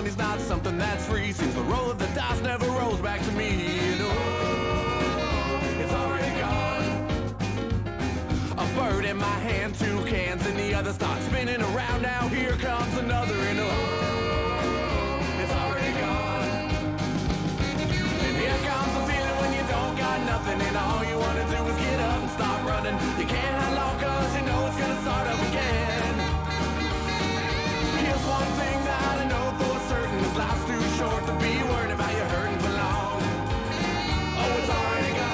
money's not something that's free. Seems the roll of the dice never rolls back to me. And it's already gone. A bird in my hand, 2 cans in the other, start spinning around. Now here comes another, and it's already gone. And here comes the feeling when you don't got nothing, and all you want to do is get up and stop running. You can't hang long cause you know it's gonna start up again. Here's one thing that I know for certain, this life's too short to be worried about you hurting for long. Oh, it's already gone.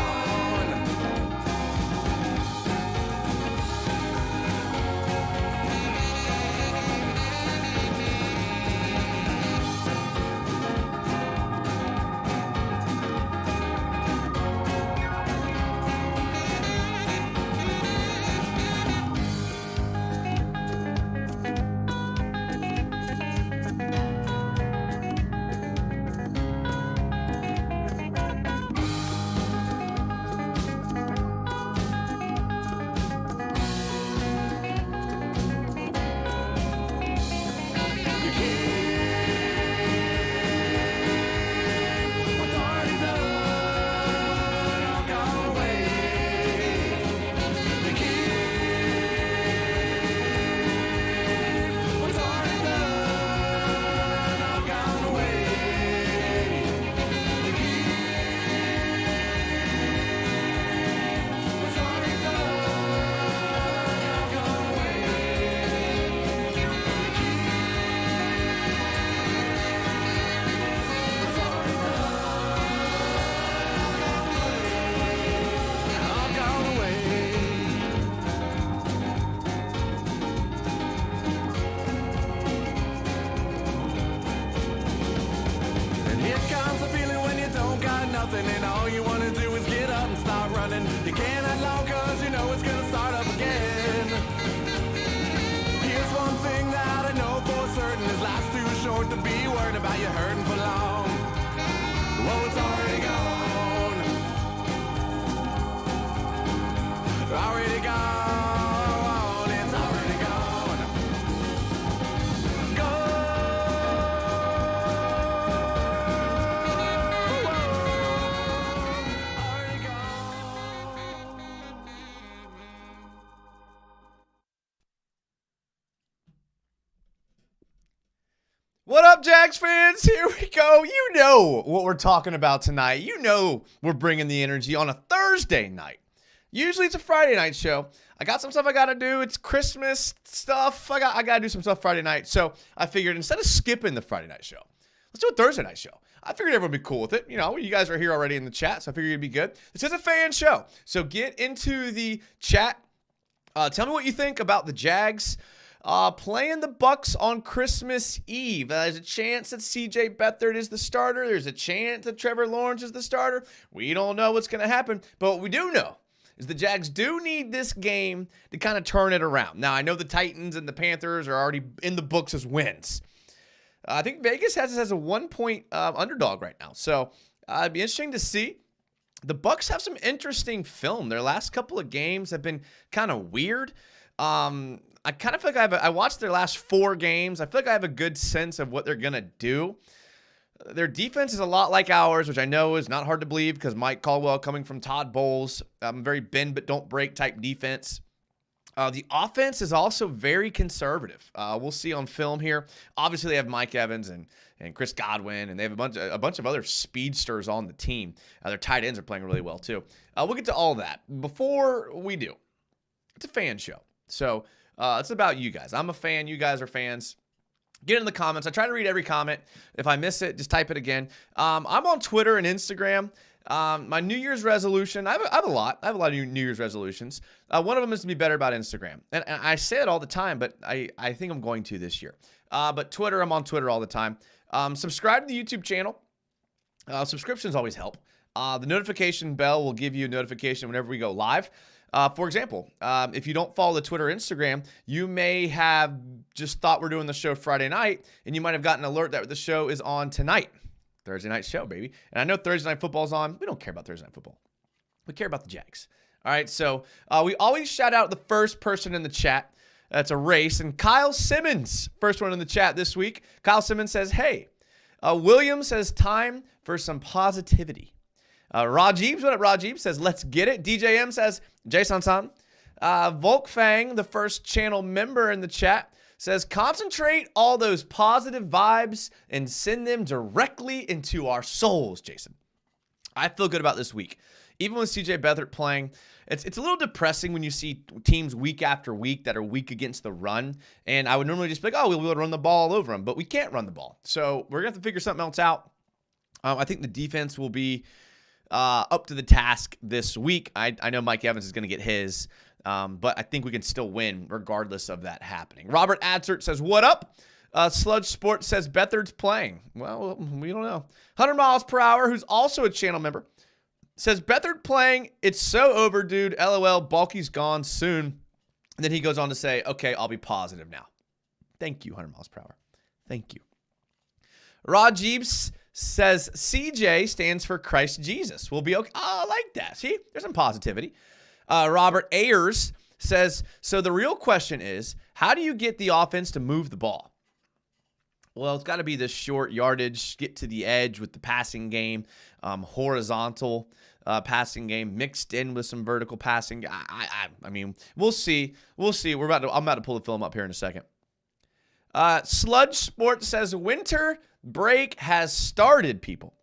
And all you want to do is get up and start running. You can't hang long cause you know it's gonna start up again. Here's one thing that I know for certain, this life's too short to be worried about you hurting for long. Well, it's already gone. Already gone. It's already gone. What up, Jags fans? Here we go. You know what we're talking about tonight. You know we're bringing the energy on a Thursday night. Usually it's a Friday night show. I got some stuff I got to do. It's Christmas stuff. I got to do some stuff Friday night. So I figured instead of skipping the Friday night show, let's do a Thursday night show. I figured everyone would be cool with it. You know, you guys are here already in the chat, so I figured it'd be good. This is a fan show. So get into the chat. Tell me what you think about the Jags playing the Bucs on Christmas Eve. There's a chance that CJ Beathard is the starter. There's a chance that Trevor Lawrence is the starter. We don't know what's going to happen, but what we do know is the Jags do need this game to kind of turn it around. Now, I know the Titans and the Panthers are already in the books as wins. I think Vegas has this as a 1-point underdog right now, so it'd be interesting to see. The Bucs have some interesting film. Their last couple of games have been kind of weird. I kind of feel like I watched their last 4 games. I feel like I have a good sense of what they're going to do. Their defense is a lot like ours, which I know is not hard to believe because Mike Caldwell coming from Todd Bowles, very bend but don't break type defense. The offense is also very conservative. We'll see on film here. Obviously, they have Mike Evans and Chris Godwin, and they have a bunch of other speedsters on the team. Their tight ends are playing really well, too. We'll get to all that. Before we do, it's a fan show. So it's about you guys. I'm a fan. You guys are fans. Get in the comments. I try to read every comment. If I miss it, just type it again. I'm on Twitter and Instagram. My New Year's resolution, I have a lot. I have a lot of New Year's resolutions. One of them is to be better about Instagram. And I say it all the time, but I think I'm going to this year. But Twitter, I'm on Twitter all the time. Subscribe to the YouTube channel. Subscriptions always help. The notification bell will give you a notification whenever we go live. For example, if you don't follow the Twitter or Instagram, you may have just thought we're doing the show Friday night, and you might have gotten an alert that the show is on tonight. Thursday night show, baby. And I know Thursday night football's on. We don't care about Thursday night football. We care about the Jags. All right, so we always shout out the first person in the chat. That's a race. And Kyle Simmons, first one in the chat this week. Kyle Simmons says, hey, William says time for some positivity. Rajib, what up, Rajib, says let's get it. DJM says Jason San. Volkfang, the first channel member in the chat, says concentrate all those positive vibes and send them directly into our souls, Jason. I feel good about this week. Even with CJ Beathard playing, it's a little depressing when you see teams week after week that are weak against the run. And I would normally just be like, oh, we'll run the ball all over them. But we can't run the ball. So we're going to have to figure something else out. I think the defense will be up to the task this week. I know Mike Evans is going to get his. But I think we can still win regardless of that happening. Robert Adsert says, what up? Sludge Sport says Beathard's playing. Well, we don't know. 100 miles per hour, who's also a channel member, says Beathard playing. It's so over, dude. LOL, Bulky's gone soon. And then he goes on to say, okay, I'll be positive now. Thank you, 100 miles per hour. Thank you. Rajib says CJ stands for Christ Jesus. We'll be okay. Oh, I like that. See, there's some positivity. Robert Ayers says, so the real question is, how do you get the offense to move the ball? Well, it's got to be this short yardage, get to the edge with the passing game, horizontal passing game mixed in with some vertical passing. I mean, we'll see. We'll see. I'm about to pull the film up here in a second. Sludge Sport says winter break has started, people.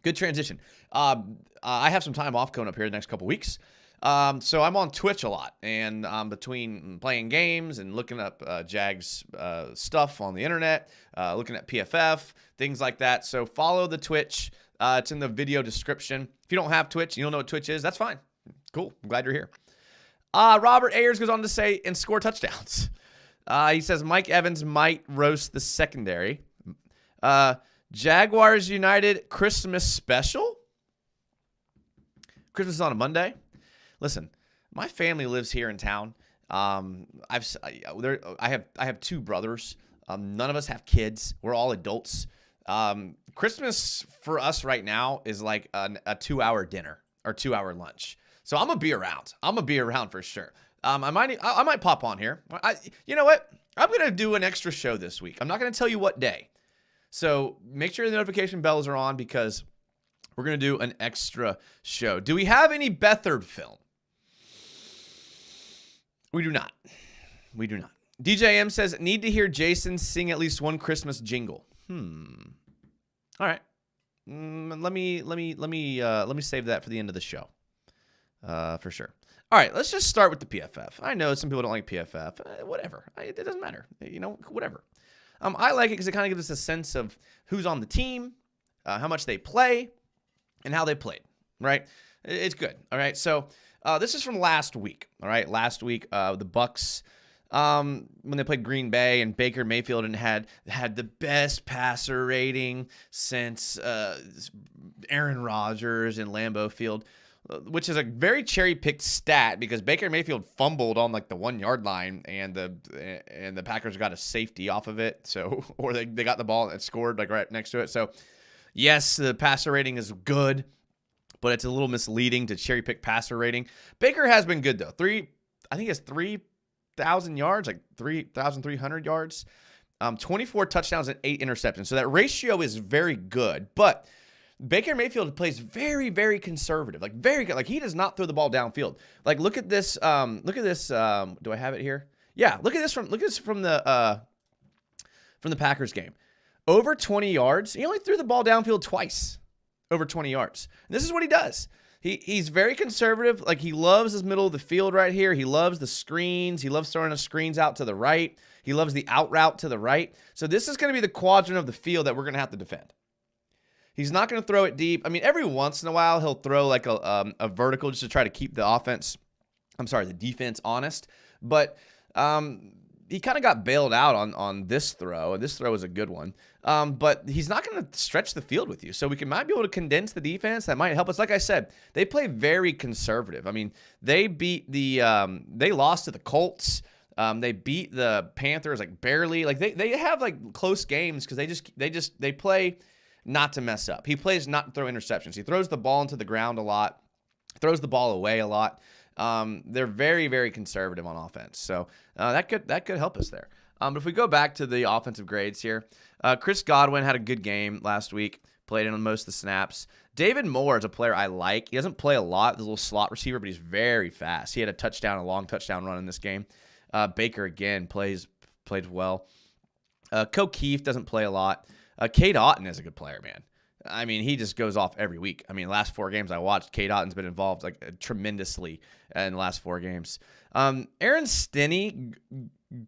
Good transition. I have some time off coming up here the next couple weeks. So I'm on Twitch a lot, and between playing games and looking up Jags stuff on the internet, looking at PFF, things like that. So follow the Twitch. It's in the video description. If you don't have Twitch, you don't know what Twitch is, that's fine. Cool. I'm glad you're here. Robert Ayers goes on to say, and score touchdowns. He says Mike Evans might roast the secondary. Jaguars United Christmas special. Christmas is on a Monday. Listen, my family lives here in town. I have two brothers. None of us have kids. We're all adults. Christmas for us right now is like a 2-hour dinner or 2-hour lunch. So I'm gonna be around. I'm gonna be around for sure. I might pop on here. You know what? I'm gonna do an extra show this week. I'm not gonna tell you what day. So make sure the notification bells are on because we're gonna do an extra show. Do we have any Beathard film? We do not. We do not. DJM says, need to hear Jason sing at least one Christmas jingle. All right. Let me save that for the end of the show. For sure. All right, let's just start with the PFF. I know some people don't like PFF. Whatever. It doesn't matter. You know, whatever. I like it because it kind of gives us a sense of who's on the team, how much they play, and how they played, right? It's good. All right, so this is from last week. All right, last week the Bucs, when they played Green Bay and Baker Mayfield and had the best passer rating since Aaron Rodgers in Lambeau Field, which is a very cherry-picked stat because Baker Mayfield fumbled on like the 1-yard line and the Packers got a safety off of it, so or they got the ball and scored like right next to it. So yes, the passer rating is good, but it's a little misleading to cherry-pick passer rating. Baker has been good though. I think he has 3,000 yards, like 3,300 yards, 24 touchdowns and 8 interceptions. So that ratio is very good, but Baker Mayfield plays very, very conservative, like very good. Like he does not throw the ball downfield. Like look at this. Look at this. Do I have it here? Yeah. Look at this from the Packers game. Over 20 yards. He only threw the ball downfield twice. Over 20 yards. And this is what he does. He's very conservative. Like he loves his middle of the field right here. He loves the screens. He loves throwing the screens out to the right. He loves the out route to the right. So this is going to be the quadrant of the field that we're going to have to defend. He's not going to throw it deep. I mean, every once in a while, he'll throw like a vertical just to try to keep the defense honest. But he kind of got bailed out on this throw. And this throw was a good one. But he's not going to stretch the field with you. So we might be able to condense the defense. That might help us. Like I said, they play very conservative. I mean, they lost to the Colts. They beat the Panthers like barely. Like they have like close games because they play not to mess up. He plays not to throw interceptions. He throws the ball into the ground a lot, throws the ball away a lot. They're very, very conservative on offense. So that could help us there. But if we go back to the offensive grades here, Chris Godwin had a good game last week, played in on most of the snaps. David Moore is a player I like. He doesn't play a lot. He's a little slot receiver, but he's very fast. He had a long touchdown run in this game. Baker, again, played well. Keefe doesn't play a lot. Cade Otton is a good player, man. I mean, he just goes off every week. I mean, last 4 games I watched, Cade Otton's been involved tremendously in the last 4 games. Aaron Stinney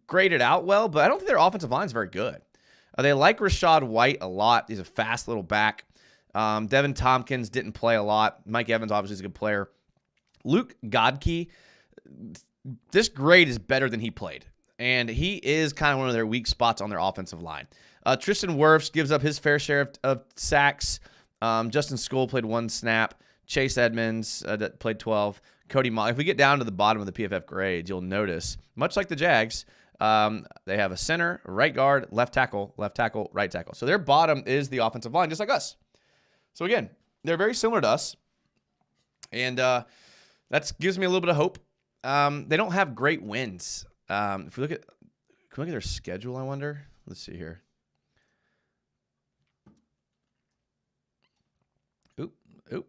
graded out well, but I don't think their offensive line is very good. They like Rashad White a lot. He's a fast little back. Devin Tompkins didn't play a lot. Mike Evans obviously is a good player. Luke Godke, this grade is better than he played, and he is kind of one of their weak spots on their offensive line. Tristan Wirfs gives up his fair share of sacks. Justin Skoll played 1 snap. Chase Edmonds that played 12. Cody Mock. If we get down to the bottom of the PFF grades, you'll notice, much like the Jags, they have a center, a right guard, left tackle, right tackle. So their bottom is the offensive line, just like us. So again, they're very similar to us, and that gives me a little bit of hope. They don't have great wins. If we look at, can we look at their schedule? I wonder. Let's see here. Oop,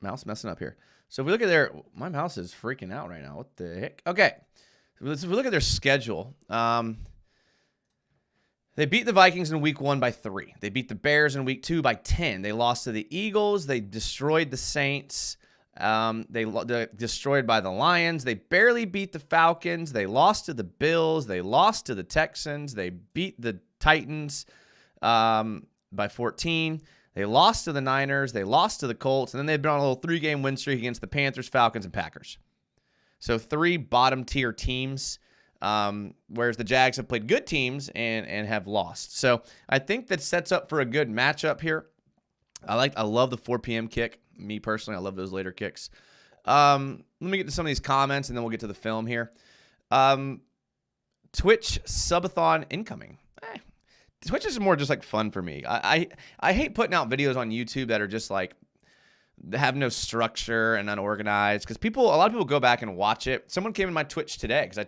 mouse messing up here. So if we look at my mouse is freaking out right now. What the heck? Okay. If we look at their schedule, they beat the Vikings in week 1 by 3. They beat the Bears in week 2 by 10. They lost to the Eagles. They destroyed the Saints. They're destroyed by the Lions. They barely beat the Falcons. They lost to the Bills. They lost to the Texans. They beat the Titans by 14. They lost to the Niners. They lost to the Colts. And then they've been on a little 3-game win streak against the Panthers, Falcons, and Packers. So 3 bottom-tier teams, whereas the Jags have played good teams and have lost. So I think that sets up for a good matchup here. I love the 4 p.m. kick. Me personally, I love those later kicks. Let me get to some of these comments, and then we'll get to the film here. Twitch subathon incoming. Twitch is more just like fun for me. I hate putting out videos on YouTube that are just like have no structure and unorganized, because a lot of people go back and watch it. Someone came in my Twitch today, because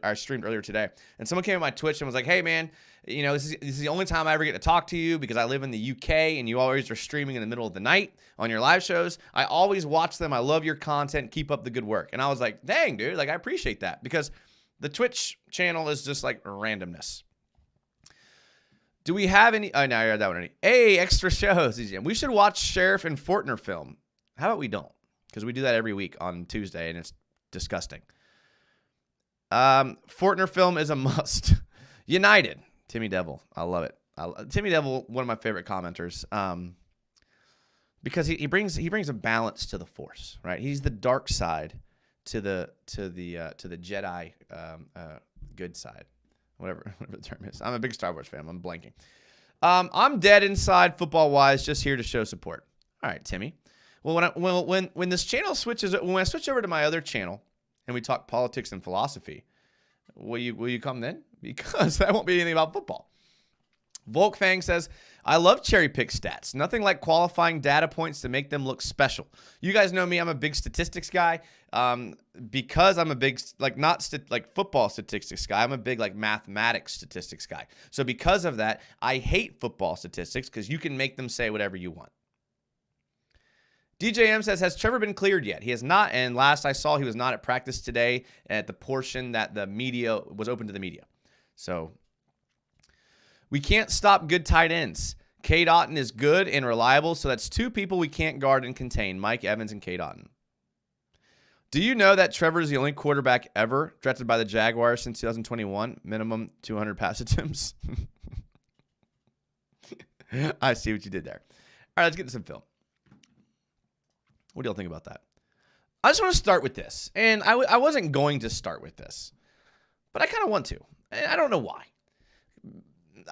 I streamed earlier today, and someone came in my Twitch and was like, "Hey man, this is the only time I ever get to talk to you, because I live in the UK and you always are streaming in the middle of the night on your live shows. I always watch them. I love your content. Keep up the good work." And I was like, "Dang, dude, I appreciate that," because the Twitch channel is just like randomness. Do we have any? Oh, no, I read that one already. Hey, extra shows. We should watch Sheriff and Fortner film. How about we don't? Because we do that every week on Tuesday, and it's disgusting. Fortner film is a must. United. Timmy Devil. I love it. Timmy Devil, one of my favorite commenters, because he brings a balance to the Force, right? He's the dark side to the Jedi good side. Whatever the term is. I'm a big Star Wars fan. I'm blanking. I'm dead inside football-wise, just here to show support. All right, Timmy. Well, when this channel switches, when I switch over to my other channel and we talk politics and philosophy, will you come then? Because that won't be anything about football. Volkfang says, "I love cherry pick stats. Nothing like qualifying data points to make them look special." You guys know me. I'm a big statistics guy. Because I'm a big, not football statistics guy. I'm a big, mathematics statistics guy. So because of that, I hate football statistics, because you can make them say whatever you want. DJM says, "Has Trevor been cleared yet?" He has not, and last I saw, he was not at practice today at the portion that the media was open to the media. So we can't stop good tight ends. Cade Otton is good and reliable, so that's 2 people we can't guard and contain, Mike Evans and Cade Otton. Do you know that Trevor is the only quarterback ever drafted by the Jaguars since 2021? Minimum 200 pass attempts. I see what you did there. All right, let's get to some film. What do y'all think about that? I just want to start with this, and I wasn't going to start with this, but I kind of want to, and I don't know why.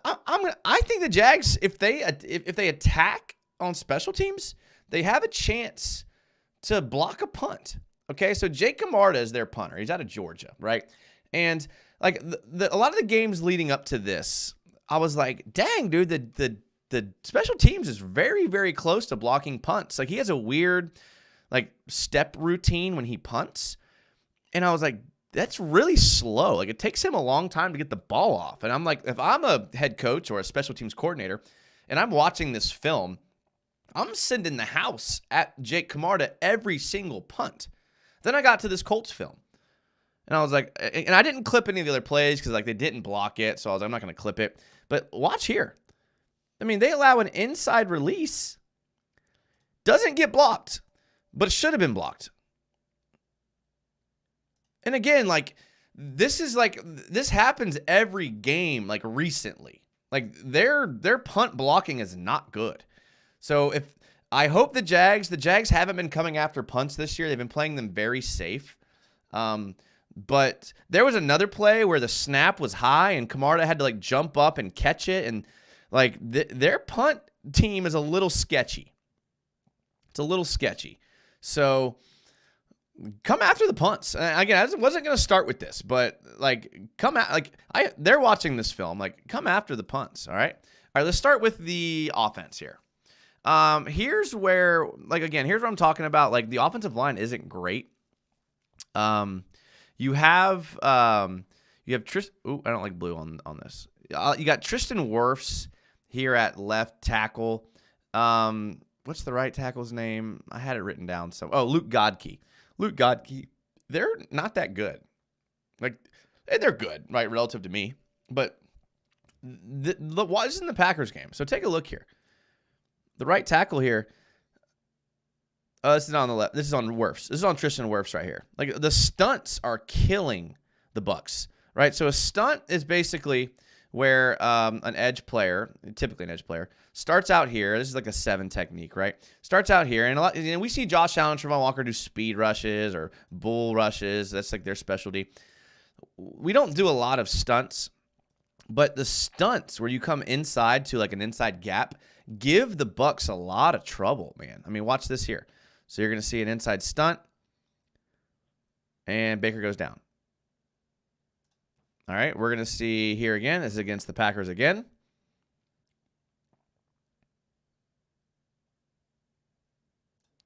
I think the Jags, if they attack on special teams, they have a chance to block a punt. Okay, so Jake Camarda is their punter. He's out of Georgia, right? And a lot of the games leading up to this, I was like, dang, dude, the special teams is very, very close to blocking punts. He has a weird step routine when he punts. And I was like, that's really slow. Like, it takes him a long time to get the ball off. And I'm like, if I'm a head coach or a special teams coordinator and I'm watching this film, I'm sending the house at Jake Camarda every single punt. Then I got to this Colts film. And I was like, and I didn't clip any of the other plays because, like, they didn't block it. So I was like, I'm not going to clip it. But watch here. I mean, they allow an inside release. Doesn't get blocked, but it should have been blocked. And again, like, this happens every game, like, recently. Like, their punt blocking is not good. So I hope the Jags haven't been coming after punts this year. They've been playing them very safe. But there was another play where the snap was high and Camarda had to, like, jump up and catch it. And, like, their punt team is a little sketchy. It's a little sketchy. So come after the punts. Again, I wasn't going to start with this, but, like, they're watching this film. Like, come after the punts, all right? All right, let's start with the offense here. Here's where, like, again, here's what I'm talking about. Like, the offensive line isn't great. You have Tristan. Ooh, I don't like blue on this. You got Tristan Wirfs here at left tackle. What's the right tackle's name? I had it written down. Luke Godke. Luke Godke. They're not that good. Like, they're good, right, relative to me. But this is in the Packers game. So take a look here. The right tackle here. This is on the left. This is on Wirfs. This is on Tristan Wirfs right here. Like, the stunts are killing the Bucs, right? So a stunt is basically where an edge player, typically an edge player, starts out here. This is like a 7 technique, right? Starts out here, and we see Josh Allen and Travon Walker do speed rushes or bull rushes. That's like their specialty. We don't do a lot of stunts, but the stunts where you come inside to like an inside gap give the Bucs a lot of trouble, man. I mean, watch this here. So you're going to see an inside stunt, and Baker goes down. All right, we're going to see here again. This is against the Packers again.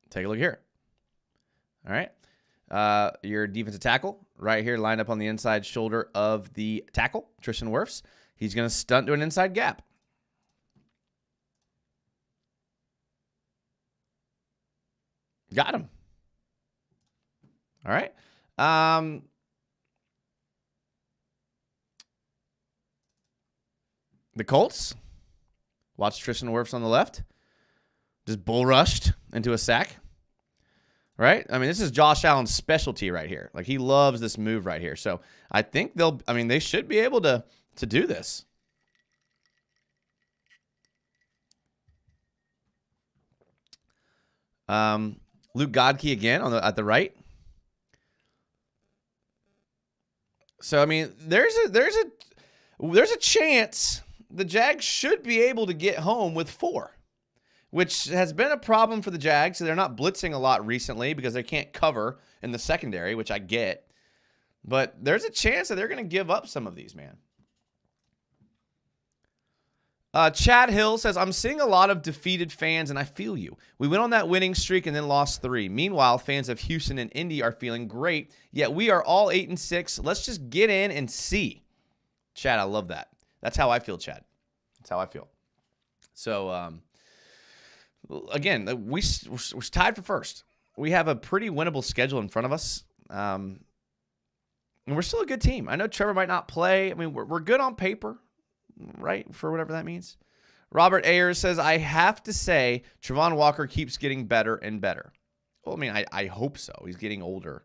Take a look here. All right. Your defensive tackle right here lined up on the inside shoulder of the tackle, Tristan Wirfs. He's going to stunt to an inside gap. Got him. All right. The Colts. Watch Tristan Wirfs on the left. Just bull rushed into a sack. Right? I mean, this is Josh Allen's specialty right here. Like, he loves this move right here. So I think they should be able to do this. Luke Godke again at the right. So I mean, there's a chance the Jags should be able to get home with 4, which has been a problem for the Jags. So they're not blitzing a lot recently because they can't cover in the secondary, which I get. But there's a chance that they're going to give up some of these, man. Chad Hill says, I'm seeing a lot of defeated fans, and I feel you. We went on that winning streak and then lost 3. Meanwhile, fans of Houston and Indy are feeling great, yet we are all 8-6. Let's just get in and see. Chad, I love that. That's how I feel, Chad. That's how I feel. So, again, we're tied for first. We have a pretty winnable schedule in front of us, and we're still a good team. I know Trevor might not play. I mean, we're good on paper. Right, for whatever that means. Robert Ayers says, I have to say, Travon Walker keeps getting better and better. Well, I mean, I hope so. He's getting older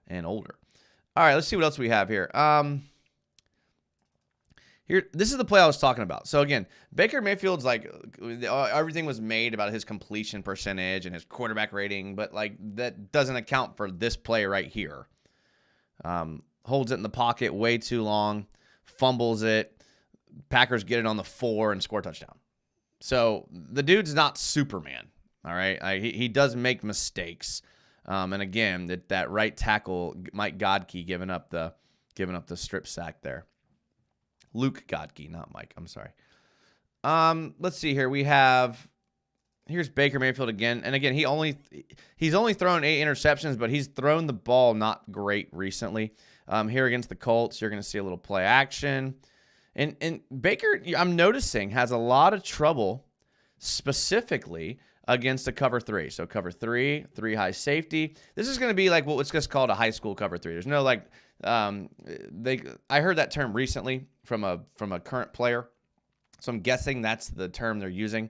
and older. All right, let's see what else we have here. This is the play I was talking about. So, again, Baker Mayfield's like, everything was made about his completion percentage and his quarterback rating, but, like, that doesn't account for this play right here. Holds it in the pocket way too long, fumbles it. Packers get it on the 4 and score a touchdown. So the dude's not Superman, all right? He does make mistakes. And again, that right tackle, Mike Godke, giving up the strip sack there. Luke Godke, not Mike. I'm sorry. Let's see here. We have Here's Baker Mayfield again. And again, he's only thrown 8 interceptions, but he's thrown the ball not great recently. Here against the Colts, you're going to see a little play action. And Baker, I'm noticing, has a lot of trouble specifically against a cover 3. So cover 3 high safety. This is going to be like what's just called a high school cover 3. There's no like I heard that term recently from a current player. So I'm guessing that's the term they're using.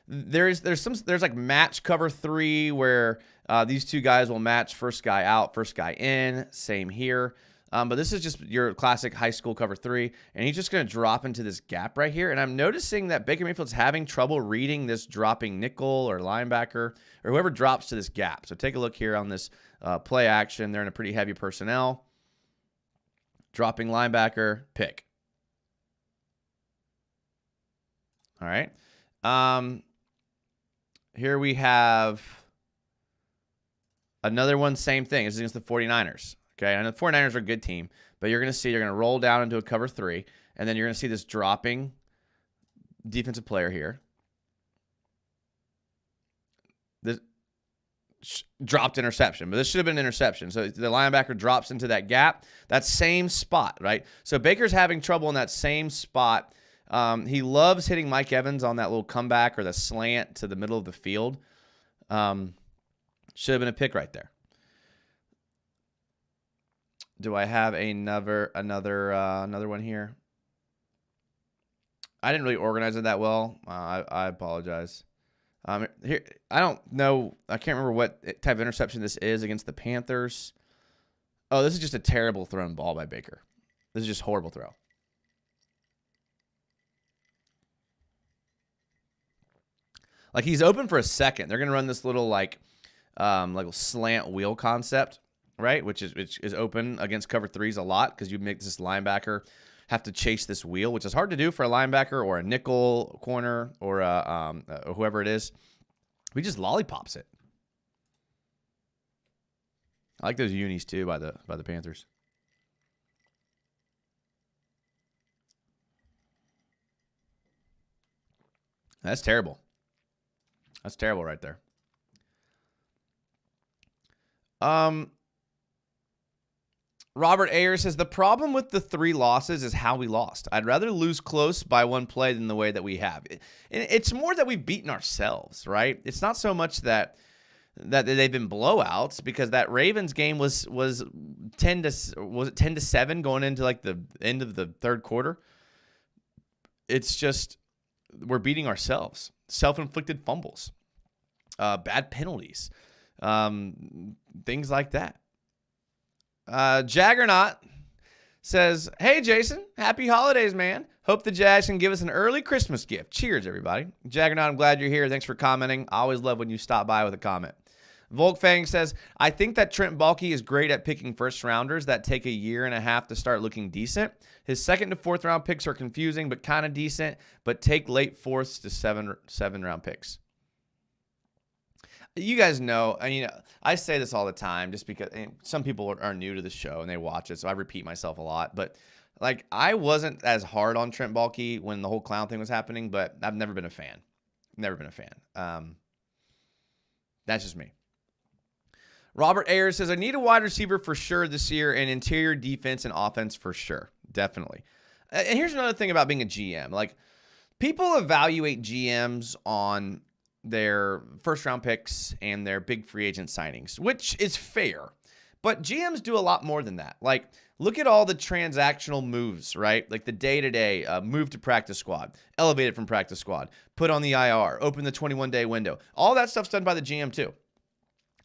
There's like match cover 3 where these two guys will match first guy out, first guy in. Same here. But this is just your classic high school cover 3, and he's just going to drop into this gap right here. And I'm noticing that Baker Mayfield's having trouble reading this dropping nickel or linebacker or whoever drops to this gap. So take a look here on this play action. They're in a pretty heavy personnel. Dropping linebacker, pick. All right. Here we have another one, same thing. This is against the 49ers. Okay, I know the 49ers are a good team, but you're going to see they're going to roll down into a cover 3, and then you're going to see this dropping defensive player here. This dropped interception, but this should have been an interception. So the linebacker drops into that gap, that same spot, right? So Baker's having trouble in that same spot. He loves hitting Mike Evans on that little comeback or the slant to the middle of the field. Should have been a pick right there. Do I have another one here? I didn't really organize it that well. I apologize. Here, I don't know. I can't remember what type of interception this is against the Panthers. Oh, this is just a terrible thrown ball by Baker. This is just horrible throw. Like he's open for a second. They're gonna run this little like slant wheel concept. Right, which is open against cover 3s a lot because you make this linebacker have to chase this wheel, which is hard to do for a linebacker or a nickel corner or whoever it is. He just lollipops it. I like those unis too by the Panthers. That's terrible. That's terrible right there. Robert Ayers says, the problem with the 3 losses is how we lost. I'd rather lose close by 1 play than the way that we have. It's more that we've beaten ourselves, right? It's not so much that they've been blowouts, because that Ravens game was 10-7 going into like the end of the third quarter. It's just we're beating ourselves. Self-inflicted fumbles, bad penalties, things like that. Jaggernaut says, hey, Jason, happy holidays, man. Hope the Jags can give us an early Christmas gift. Cheers, everybody. Jaggernaut, I'm glad you're here. Thanks for commenting. I always love when you stop by with a comment. Volkfang says, I think that Trent Baalke is great at picking first-rounders that take a year and a half to start looking decent. His second to fourth round picks are confusing but kind of decent, but take late fourths to seven round picks. You guys know, I say this all the time just because some people are new to the show and they watch it, so I repeat myself a lot. But like, I wasn't as hard on Trent Baalke when the whole clown thing was happening, but I've never been a fan. Never been a fan. That's just me. Robert Ayers says, I need a wide receiver for sure this year, and interior defense and offense for sure. Definitely. And here's another thing about being a GM. Like, people evaluate GMs on their first-round picks and their big free agent signings, which is fair. But GMs do a lot more than that. Like, look at all the transactional moves, right? Like the day-to-day, move to practice squad, elevated from practice squad, put on the IR, open the 21-day window. All that stuff's done by the GM too.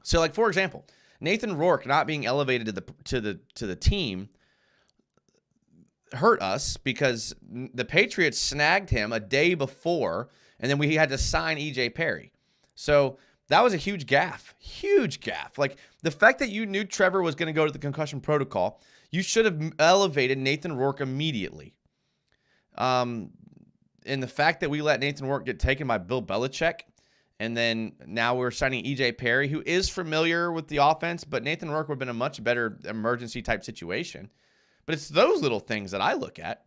So, like, for example, Nathan Rourke not being elevated to the team hurt us because the Patriots snagged him a day before, and then we had to sign E.J. Perry. So that was a huge gaffe. Huge gaffe. Like, the fact that you knew Trevor was going to go to the concussion protocol, you should have elevated Nathan Rourke immediately. And the fact that we let Nathan Rourke get taken by Bill Belichick, and then now we're signing E.J. Perry, who is familiar with the offense, but Nathan Rourke would have been a much better emergency-type situation. But it's those little things that I look at.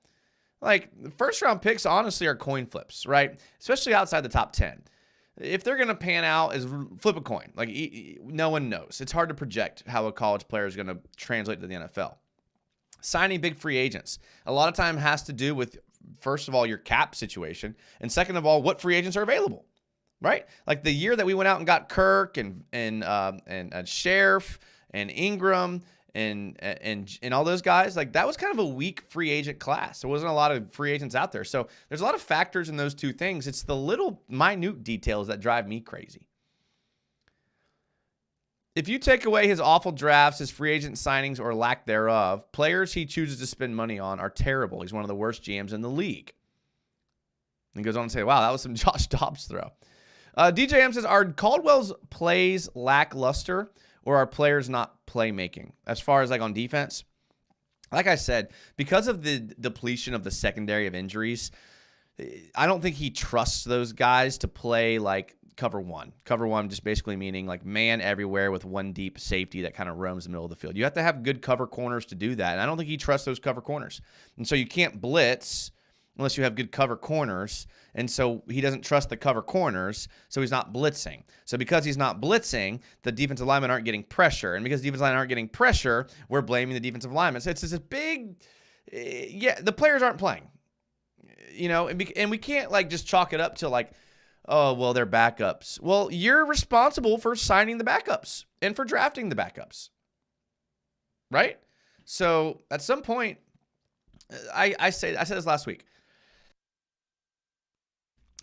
Like, first-round picks, honestly, are coin flips, right? Especially outside the top 10. if they're going to pan out, is flip a coin. Like, no one knows. It's hard to project how a college player is going to translate to the NFL. Signing big free agents a lot of time has to do with, first of all, your cap situation, and second of all, what free agents are available, right? Like the year that we went out and got Kirk and Sheriff and Ingram and all those guys, like that was kind of a weak free agent class. There wasn't a lot of free agents out there. So there's a lot of factors in those two things. It's the little minute details that drive me crazy. If you take away his awful drafts, his free agent signings or lack thereof, players he chooses to spend money on are terrible. He's one of the worst GMs in the league. And he goes on to say, wow, that was some Josh Dobbs throw. DJM says, are Caldwell's plays lackluster or are players not playmaking? As far as like on defense, like I said, because of the depletion of the secondary of injuries, I don't think he trusts those guys to play like cover one. Cover one just basically meaning like man everywhere with one deep safety that kind of roams the middle of the field. You have to have good cover corners to do that, and I don't think he trusts those cover corners. And so you can't blitz unless you have good cover corners, and so he doesn't trust the cover corners, so he's not blitzing. So because he's not blitzing, the defensive linemen aren't getting pressure, and because defensive linemen aren't getting pressure, we're blaming the defensive linemen. So it's just a big, the players aren't playing, and we can't like just chalk it up to like, oh, well, they're backups. Well, you're responsible for signing the backups and for drafting the backups, right? So at some point, I said this last week.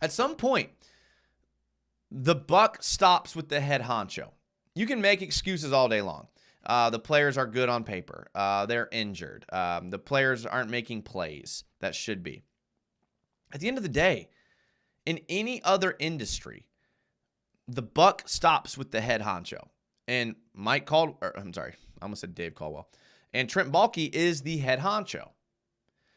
At some point, the buck stops with the head honcho. You can make excuses all day long. The players are good on paper. They're injured. The players aren't making plays that should be. At the end of the day, in any other industry, the buck stops with the head honcho. And I almost said Dave Caldwell. And Trent Baalke is the head honcho.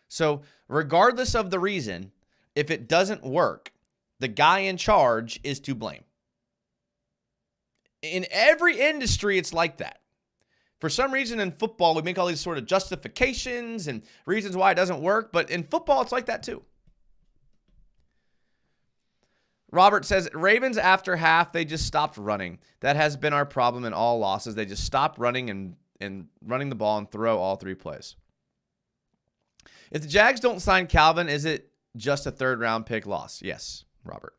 So regardless of the reason, if it doesn't work, the guy in charge is to blame. In every industry, it's like that. For some reason in football, we make all these sort of justifications and reasons why it doesn't work. But in football, it's like that too. Robert says, Ravens after half, they just stopped running. That has been our problem in all losses. They just stopped running and running the ball and throw all three plays. If the Jags don't sign Calvin, is it just a third-round pick loss? Yes, Robert.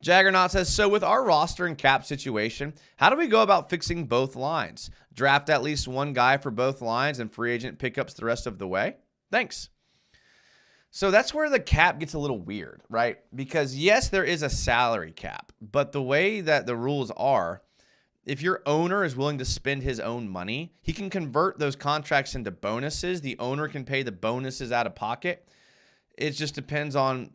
Jaggernaut says, so with our roster and cap situation, how do we go about fixing both lines? Draft at least one guy for both lines and free agent pickups the rest of the way? Thanks. So that's where the cap gets a little weird, right? Because yes, there is a salary cap, but the way that the rules are, if your owner is willing to spend his own money, he can convert those contracts into bonuses. The owner can pay the bonuses out of pocket. It just depends on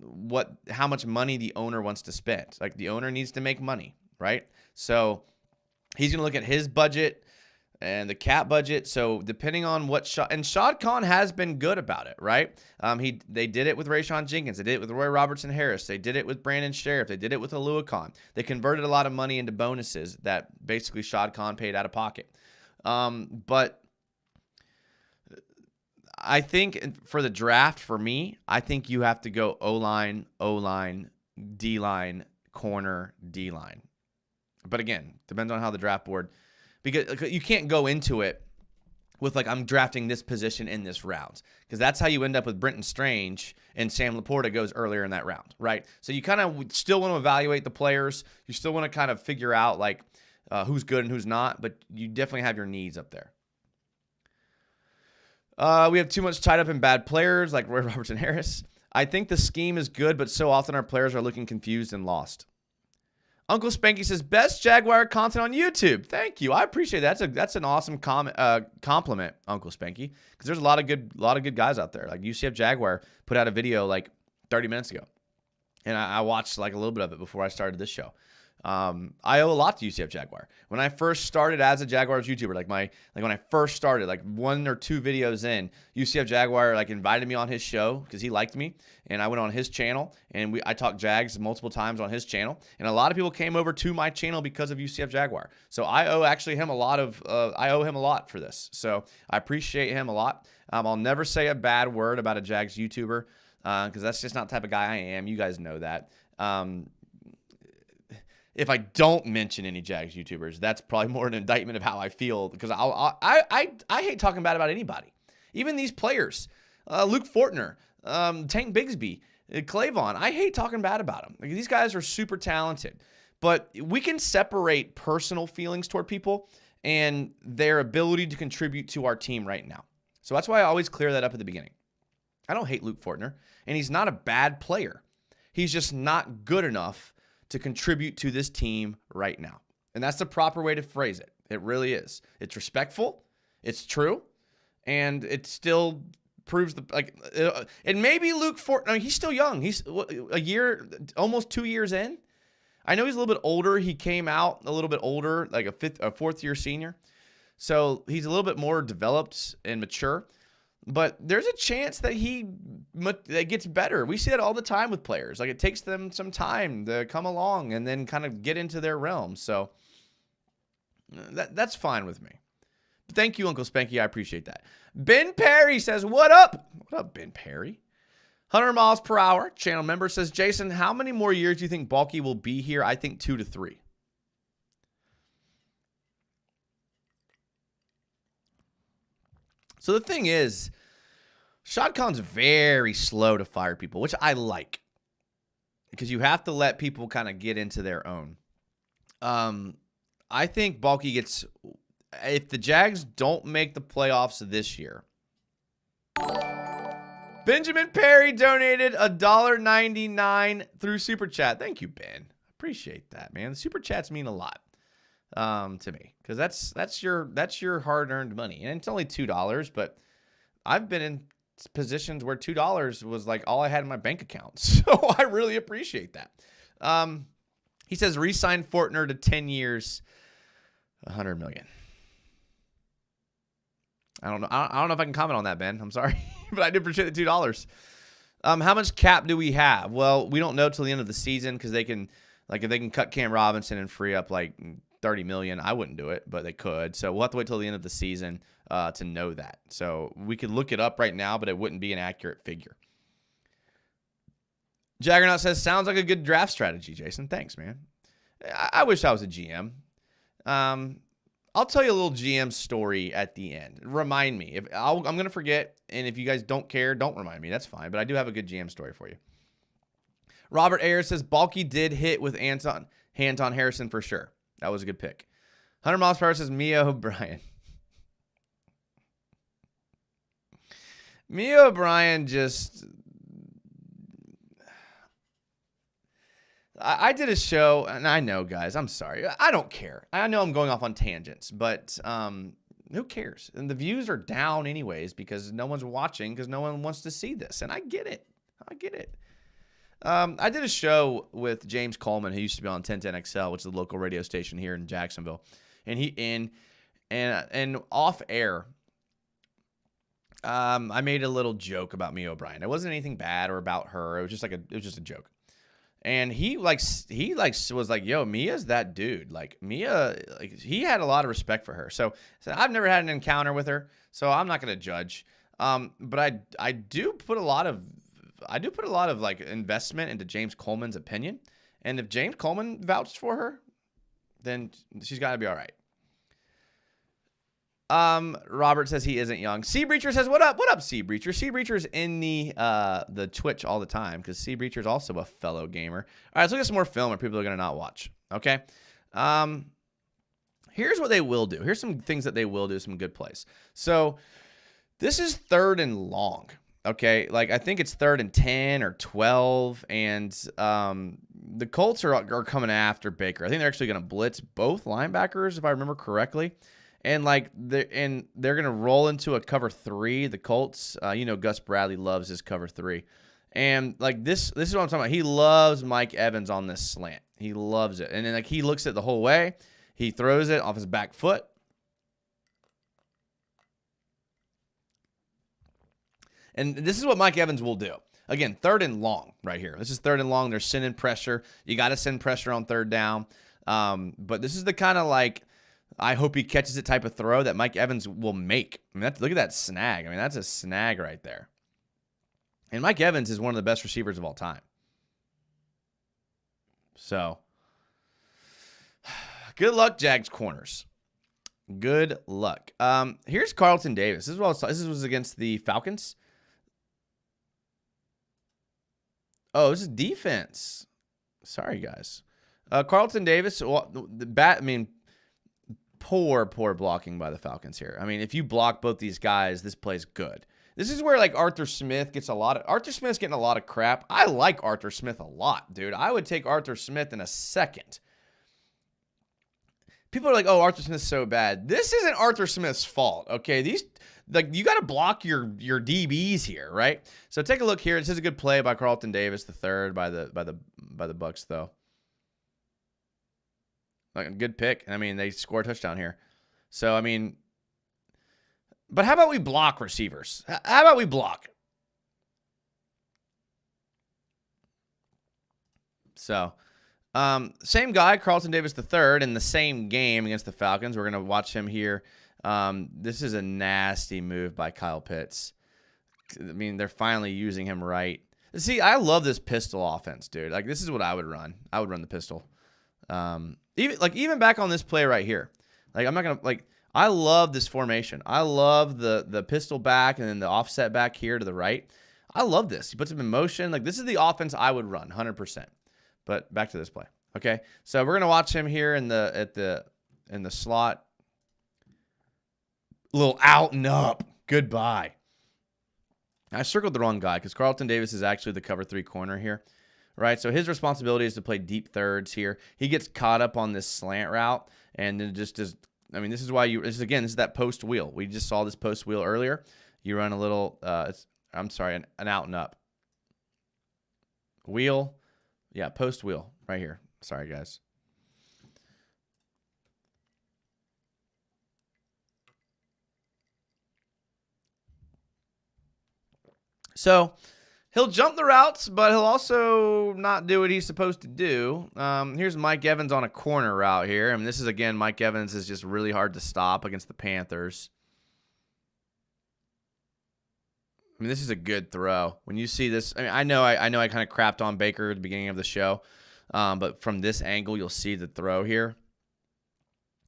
how much money the owner wants to spend. Like the owner needs to make money, right? So he's going to look at his budget and the cap budget. So depending on and Shad Khan has been good about it, right? They did it with Rayshon Jenkins. They did it with Roy Robertson-Harris. They did it with Brandon Sheriff. They did it with Alua Khan. They converted a lot of money into bonuses that basically Shad Khan paid out of pocket. But I think for the draft, for me, I think you have to go O-line, D-line, corner, D-line. But again, depends on how the draft board, because you can't go into it with like, I'm drafting this position in this round, because that's how you end up with Brenton Strange and Sam Laporta goes earlier in that round, right? So you kind of still want to evaluate the players. You still want to kind of figure out like who's good and who's not, but you definitely have your needs up there. We have too much tied up in bad players like Roy Robertson-Harris. I think the scheme is good, but so often our players are looking confused and lost. Uncle Spanky says, best Jaguar content on YouTube. Thank you. I appreciate that. That's an awesome compliment, Uncle Spanky, because there's a lot of good guys out there. Like UCF Jaguar put out a video like 30 minutes ago, and I watched like a little bit of it before I started this show. I owe a lot to UCF Jaguar. When I first started as a Jaguars YouTuber, when I first started, like 1 or 2 videos in, UCF Jaguar like invited me on his show because he liked me, and I went on his channel, and I talked Jags multiple times on his channel, and a lot of people came over to my channel because of UCF Jaguar. So I owe him a lot for this. So I appreciate him a lot. I'll never say a bad word about a Jags YouTuber because that's just not the type of guy I am. You guys know that. if I don't mention any Jags YouTubers. That's probably more an indictment of how I feel, because I hate talking bad about anybody, even these players, Luke Fortner, Tank Bigsby, Clavon. I hate talking bad about them. Like, these guys are super talented, but we can separate personal feelings toward people and their ability to contribute to our team right now. So that's why I always clear that up at the beginning. I don't hate Luke Fortner, and he's not a bad player. He's just not good enough to contribute to this team right now. And that's the proper way to phrase it. It really is. It's respectful, it's true, and it still proves and maybe Luke Fortner, I mean, he's still young. He's a year, almost 2 years in. I know he's a little bit older. He came out a little bit older, like a fourth year senior. So he's a little bit more developed and mature. But there's a chance that that gets better. We see that all the time with players. Like, it takes them some time to come along and then kind of get into their realm. So that's fine with me. But thank you, Uncle Spanky. I appreciate that. Ben Perry says, what up? What up, Ben Perry? 100 miles per hour. Channel member says, Jason, how many more years do you think Balky will be here? I think 2 to 3. So the thing is, Shad Khan's very slow to fire people, which I like, because you have to let people kind of get into their own. I think Balky gets, if the Jags don't make the playoffs this year. Benjamin Perry donated $1.99 through Super Chat. Thank you, Ben. Appreciate that, man. The Super Chats mean a lot to me, because that's your hard-earned money, and it's only $2. But I've been in positions where $2 was like all I had in my bank account, so I really appreciate that. He says re-sign Fortner to 10 years, $100 million. I don't know if I can comment on that, Ben. I'm sorry, but I do appreciate the $2. How much cap do we have? Well, we don't know till the end of the season, because they can, like, if they can cut Cam Robinson and free up like $30 million, I wouldn't do it, but they could. So we'll have to wait till the end of the season to know that. So we could look it up right now, but it wouldn't be an accurate figure. Jaggernaut says, sounds like a good draft strategy, Jason. Thanks, man. I wish I was a GM. I'll tell you a little GM story at the end. Remind me. I'm going to forget, and if you guys don't care, don't remind me. That's fine, but I do have a good GM story for you. Robert Ayers says, Balky did hit with Anton Harrison for sure. That was a good pick. 100 miles per hour says Mia O'Brien. Mia O'Brien just... I did a show, and I know, guys, I'm sorry. I don't care. I know I'm going off on tangents, but who cares? And the views are down anyways, because no one's watching, because no one wants to see this, and I get it. I did a show with James Coleman, who used to be on 1010XL, which is the local radio station here in Jacksonville, and off air, I made a little joke about Mia O'Brien. It wasn't anything bad or about her. It was just a joke. And he was like, yo, Mia's that dude. Like, Mia, like, he had a lot of respect for her. So I've never had an encounter with her, so I'm not going to judge. But I do put a lot of like investment into James Coleman's opinion. And if James Coleman vouched for her, then she's got to be all right. Robert says he isn't young. Sea Breacher says, what up? What up, Sea Breacher? Sea Breacher's in the Twitch all the time, because Sea Breacher's also a fellow gamer. All right, let's look at some more film where people are going to not watch. Okay. Here's what they will do. Here's some things that they will do, some good plays. So this is 3rd and long. Okay. Like, I think it's 3rd and 10 or 12. And, the Colts are coming after Baker. I think they're actually going to blitz both linebackers, if I remember correctly. And they're going to roll into a cover 3, the Colts. Gus Bradley loves his cover 3. And like this is what I'm talking about. He loves Mike Evans on this slant. He loves it. And then he looks at it the whole way. He throws it off his back foot. And this is what Mike Evans will do. Again, 3rd and long right here. This is 3rd and long. They're sending pressure. You got to send pressure on 3rd down. But this is the kind of like, I hope he catches it type of throw that Mike Evans will make. I mean, look at that snag. I mean, that's a snag right there. And Mike Evans is one of the best receivers of all time. So, Good luck, Jags corners. Good luck. Here's Carlton Davis. This was against the Falcons. Oh, this is defense. Sorry, guys. Carlton Davis. Well, poor blocking by the Falcons here. I mean, if you block both these guys, this play's good. This is where like Arthur Smith's getting a lot of crap. I like Arthur Smith a lot, dude. I would take Arthur Smith in a second. People are like, "Oh, Arthur Smith's so bad." This isn't Arthur Smith's fault, okay? You got to block your DBs here, right? So take a look here. This is a good play by Carlton Davis, the third by the Bucs, though. Like a good pick. I mean, they score a touchdown here. So I mean, but how about we block receivers? How about we block? So. Same guy, Carlton Davis III, in the same game against the Falcons. We're going to watch him here. This is a nasty move by Kyle Pitts. I mean, they're finally using him right. See, I love this pistol offense, dude. Like, this is what I would run. I would run the pistol. Even back on this play right here. Like, I'm not going to, I love this formation. I love the pistol back and then the offset back here to the right. I love this. He puts him in motion. Like, this is the offense I would run, 100%. But back to this play. Okay, so we're gonna watch him here in the slot. A little out and up. Goodbye. I circled the wrong guy because Carlton Davis is actually the cover 3 corner here, right? So his responsibility is to play deep thirds here. He gets caught up on this slant route and then just does. I mean, this is why this is that post wheel. We just saw this post wheel earlier. You run a little. An out and up wheel. Yeah, post wheel right here. Sorry, guys. So he'll jump the routes, but he'll also not do what he's supposed to do. Here's Mike Evans on a corner route here. I mean, this is, again, Mike Evans is just really hard to stop against the Panthers. I mean, this is a good throw. When you see this, I mean, I know I kind of crapped on Baker at the beginning of the show, but from this angle, you'll see the throw here.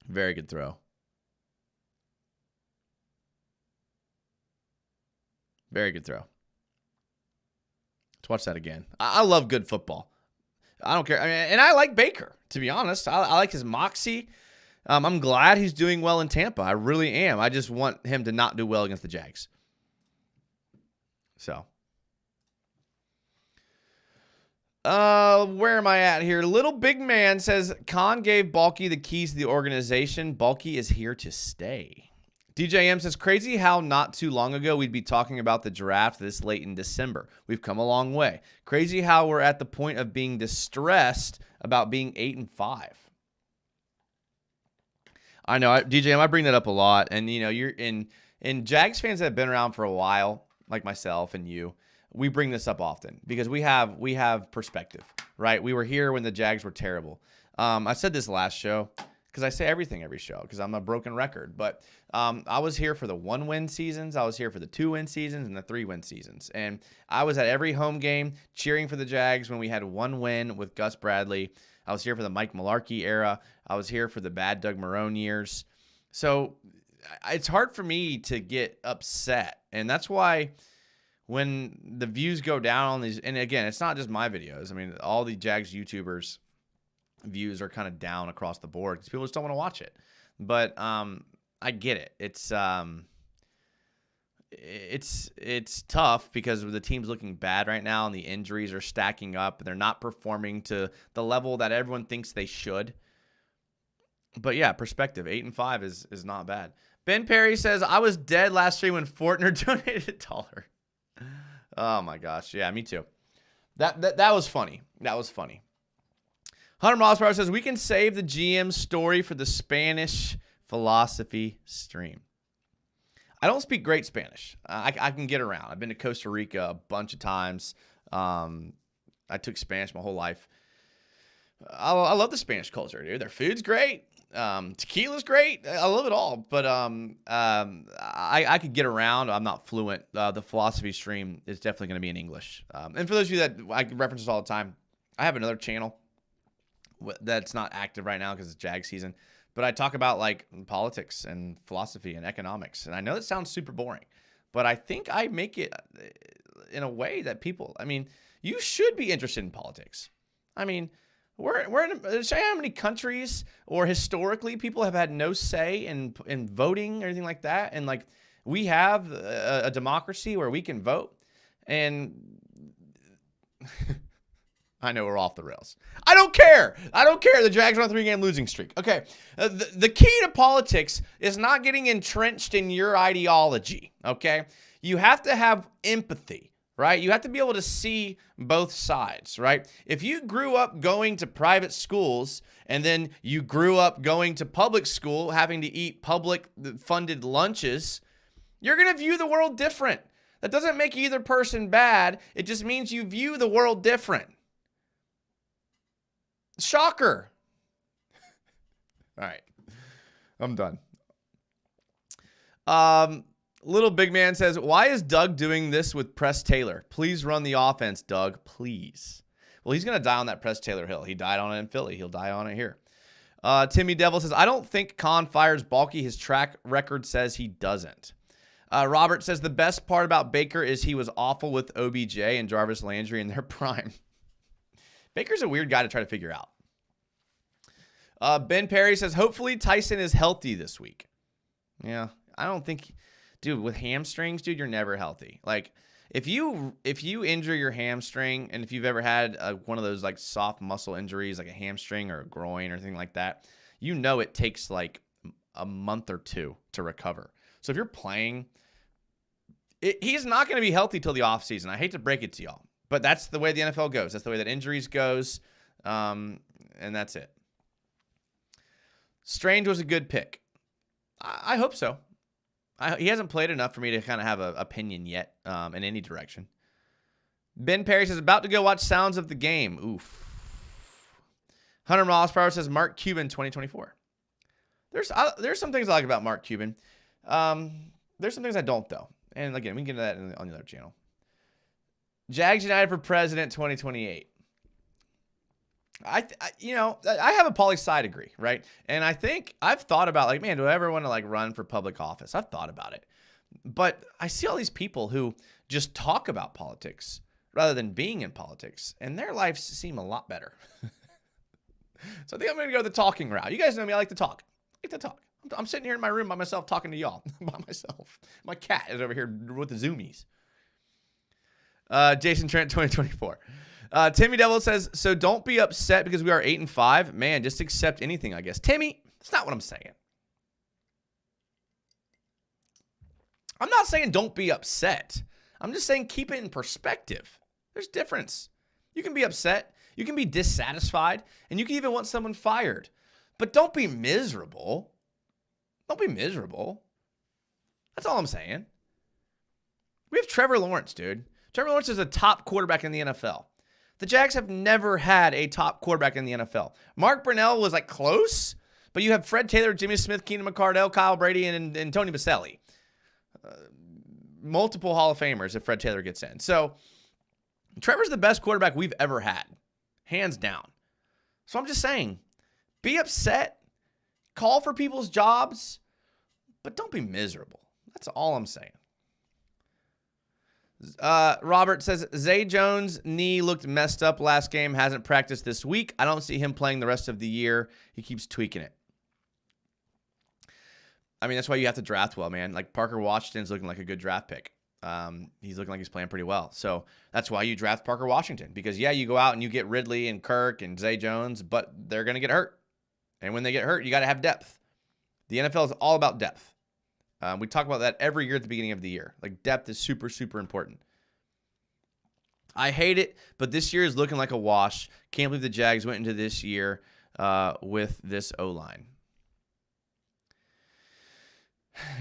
Very good throw. Very good throw. Let's watch that again. I love good football. I don't care. I mean, and I like Baker, to be honest. I like his moxie. I'm glad he's doing well in Tampa. I really am. I just want him to not do well against the Jags. So, where am I at here? Little Big Man says, Khan gave Balky the keys to the organization. Balky is here to stay. DJM says, crazy how not too long ago we'd be talking about the draft this late in December. We've come a long way. Crazy how we're at the point of being distressed about being 8-5. I know, DJM, I bring that up a lot. And, you know, you're in Jags fans that have been around for a while, like myself and you, we bring this up often because we have perspective, right? We were here when the Jags were terrible. I said this last show because I say everything every show because I'm a broken record. But I was here for the 1-win seasons. I was here for the 2-win seasons and the 3-win seasons. And I was at every home game cheering for the Jags when we had 1 win with Gus Bradley. I was here for the Mike Mularkey era. I was here for the bad Doug Marrone years. So it's hard for me to get upset. And that's why when the views go down on these, and again, it's not just my videos. I mean, all the Jags YouTubers views are kind of down across the board because people just don't want to watch it. But I get it. It's tough because the team's looking bad right now and the injuries are stacking up and they're not performing to the level that everyone thinks they should. But yeah, perspective, 8-5 is not bad. Ben Perry says, I was dead last stream when Fortner donated $1. Oh my gosh. Yeah, me too. That was funny. That was funny. Hunter Mossbauer says, we can save the GM story for the Spanish philosophy stream. I don't speak great Spanish. I can get around. I've been to Costa Rica a bunch of times. I took Spanish my whole life. I love the Spanish culture, dude. Their food's great. Tequila's great. I love it all. But I could get around. I'm not fluent. The philosophy stream is definitely going to be in English. And for those of you that I reference this all the time, I have another channel that's not active right now because it's Jag season. But I talk about like politics and philosophy and economics. And I know that sounds super boring, but I think I make it in a way that people, I mean, you should be interested in politics. I mean, we're in, say how many countries or historically people have had no say in voting or anything like that. And like we have a democracy where we can vote. And I know we're off the rails. I don't care. The Jags are on a 3-game losing streak. Okay. The key to politics is not getting entrenched in your ideology. Okay. You have to have empathy, right? You have to be able to see both sides, right? If you grew up going to private schools and then you grew up going to public school, having to eat public funded lunches, you're going to view the world different. That doesn't make either person bad. It just means you view the world different. Shocker. All right. I'm done. Little Big Man says, why is Doug doing this with Press Taylor? Please run the offense, Doug. Please. Well, he's going to die on that Press Taylor hill. He died on it in Philly. He'll die on it here. Timmy Devil says, I don't think Khan fires Balky. His track record says he doesn't. Robert says, the best part about Baker is he was awful with OBJ and Jarvis Landry in their prime. Baker's a weird guy to try to figure out. Ben Perry says, hopefully Tyson is healthy this week. Yeah, I don't think, dude, with hamstrings, dude, you're never healthy. Like, if you injure your hamstring, and if you've ever had one of those like soft muscle injuries, like a hamstring or a groin or anything like that, you know it takes like a month or two to recover. So if you're playing, he's not going to be healthy till the offseason. I hate to break it to y'all, but that's the way the NFL goes. That's the way that injuries goes, and that's it. Strange was a good pick. I hope so. He hasn't played enough for me to kind of have an opinion yet in any direction. Ben Perry says, about to go watch Sounds of the Game. Oof. Hunter Miles per hour says, Mark Cuban 2024. There's some things I like about Mark Cuban. There's some things I don't, though. And again, we can get into that on the other channel. Jags United for President 2028. I have a poli-sci degree, right? And I think I've thought about, like, man, do I ever want to like run for public office? I've thought about it. But I see all these people who just talk about politics rather than being in politics, and their lives seem a lot better. So I think I'm going to go the talking route. You guys know me. I like to talk. I'm sitting here in my room by myself talking to y'all by myself. My cat is over here with the zoomies. Jason Trent 2024. Timmy Devil says, so don't be upset because we are 8-5. Man, just accept anything, I guess. Timmy, that's not what I'm saying. I'm not saying don't be upset. I'm just saying keep it in perspective. There's difference. You can be upset. You can be dissatisfied. And you can even want someone fired. But don't be miserable. Don't be miserable. That's all I'm saying. We have Trevor Lawrence, dude. Trevor Lawrence is a top quarterback in the NFL. The Jags have never had a top quarterback in the NFL. Mark Brunell was like close, but you have Fred Taylor, Jimmy Smith, Keenan McCardell, Kyle Brady, and Tony Baselli. Multiple Hall of Famers if Fred Taylor gets in. So Trevor's the best quarterback we've ever had, hands down. So I'm just saying, be upset, call for people's jobs, but don't be miserable. That's all I'm saying. Robert says, Zay Jones' knee looked messed up last game, hasn't practiced this week. I don't see him playing the rest of the year. He keeps tweaking it. I mean, that's why you have to draft well, man. Like Parker Washington's looking like a good draft pick. He's looking like he's playing pretty well. So that's why you draft Parker Washington. Because, yeah, you go out and you get Ridley and Kirk and Zay Jones, but they're going to get hurt. And when they get hurt, you got to have depth. The NFL is all about depth. We talk about that every year at the beginning of the year. Like, depth is super, super important. I hate it, but this year is looking like a wash. Can't believe the Jags went into this year with this O-line.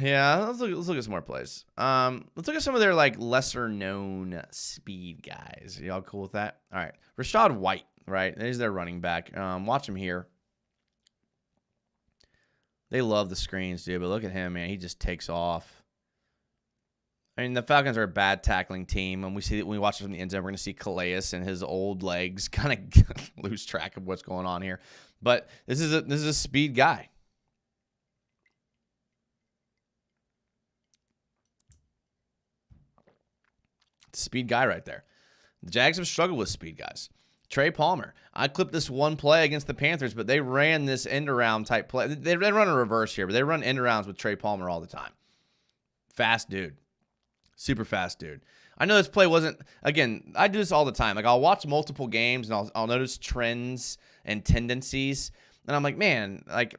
Yeah, let's look at some more plays. Let's look at some of their like lesser-known speed guys. Y'all cool with that? All right. Rashad White, right? There's their running back. Watch him here. They love the screens, dude, but look at him, man. He just takes off. I mean, the Falcons are a bad tackling team, and we see that when we watch it from the end zone, we're going to see Calais and his old legs kind of lose track of what's going on here. But this is a speed guy. Speed guy right there. The Jags have struggled with speed guys. Trey Palmer. I clipped this one play against the Panthers, but they ran this end-around type play. They run a reverse here, but they run end-arounds with Trey Palmer all the time. Fast dude. Super fast dude. I know this play wasn't, again, I do this all the time. Like, I'll watch multiple games, and I'll notice trends and tendencies, and I'm like, man, like,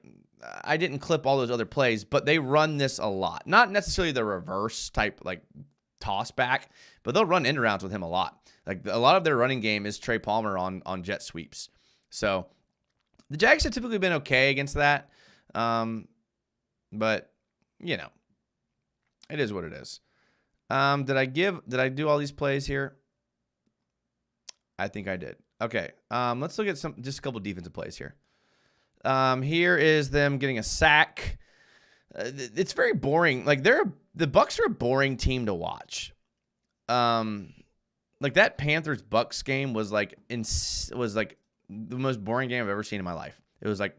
I didn't clip all those other plays, but they run this a lot. Not necessarily the reverse type, like, toss back, but they'll run end-arounds with him a lot. Like, a lot of their running game is Trey Palmer on jet sweeps. So the Jags have typically been okay against that. But, you know, it is what it is. Did I do all these plays here? I think I did. Okay. Let's look at just a couple defensive plays here. Here is them getting a sack. It's very boring. Like, the Bucs are a boring team to watch. Like, that Panthers Bucs game was like the most boring game I've ever seen in my life. It was like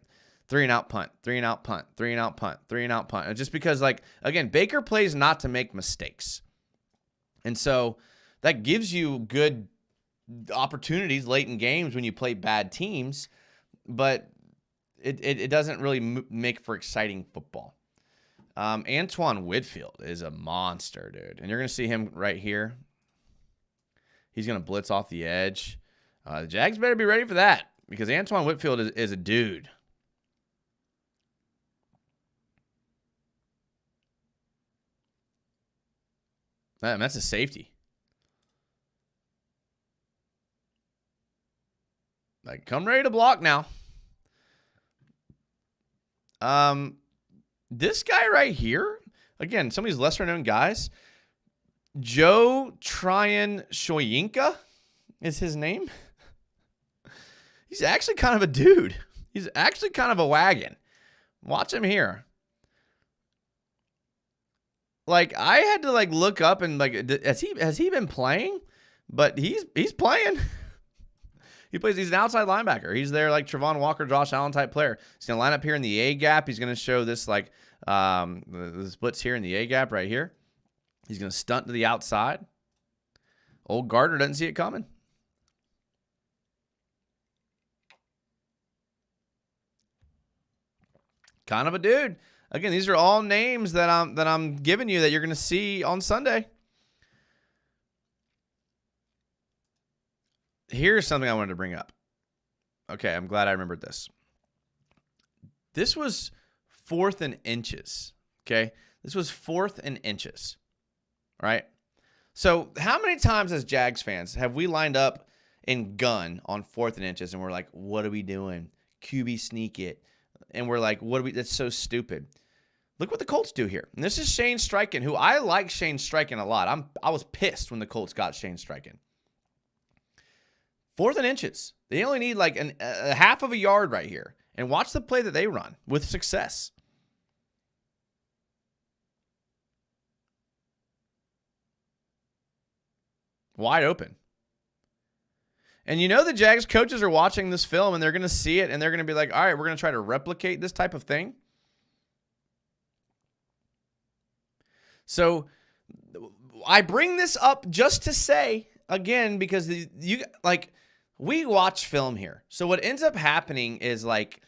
3-and-out punt, 3-and-out punt, 3-and-out punt, 3-and-out punt. It's just because, like, again, Baker plays not to make mistakes. And so that gives you good opportunities late in games when you play bad teams, but it doesn't really make for exciting football. Antoine Whitfield is a monster, dude. And you're going to see him right here. He's going to blitz off the edge. The Jags better be ready for that because Antoine Whitfield is a dude. That's a safety. Like, come ready to block now. This guy right here, again, some of these lesser-known guys, Joe Tryon Shoyinka is his name. He's actually kind of a dude. He's actually kind of a wagon. Watch him here. Like, I had to, like, look up and, like, has he been playing? But he's playing. He's an outside linebacker. He's there like Travon Walker, Josh Allen type player. He's going to line up here in the A gap. He's going to show this, like, the splits here in the A gap right here. He's going to stunt to the outside. Old Gardner doesn't see it coming. Kind of a dude. Again, these are all names that I'm giving you that you're going to see on Sunday. Here's something I wanted to bring up. Okay, I'm glad I remembered this. This was 4th and inches. Okay, this was 4th and inches. Right? So how many times as Jags fans have we lined up in gun on 4th and inches and we're like, what are we doing? QB sneak it. And we're like, that's so stupid. Look what the Colts do here. And this is Shane Steichen, who I like Shane Steichen a lot. I was pissed when the Colts got Shane Steichen. 4th and inches. They only need like a half of a yard right here. And watch the play that they run with success. Wide open. And you know the Jags coaches are watching this film and they're going to see it and they're going to be like, all right, we're going to try to replicate this type of thing. So I bring this up just to say, again, because we watch film here. So what ends up happening is, like,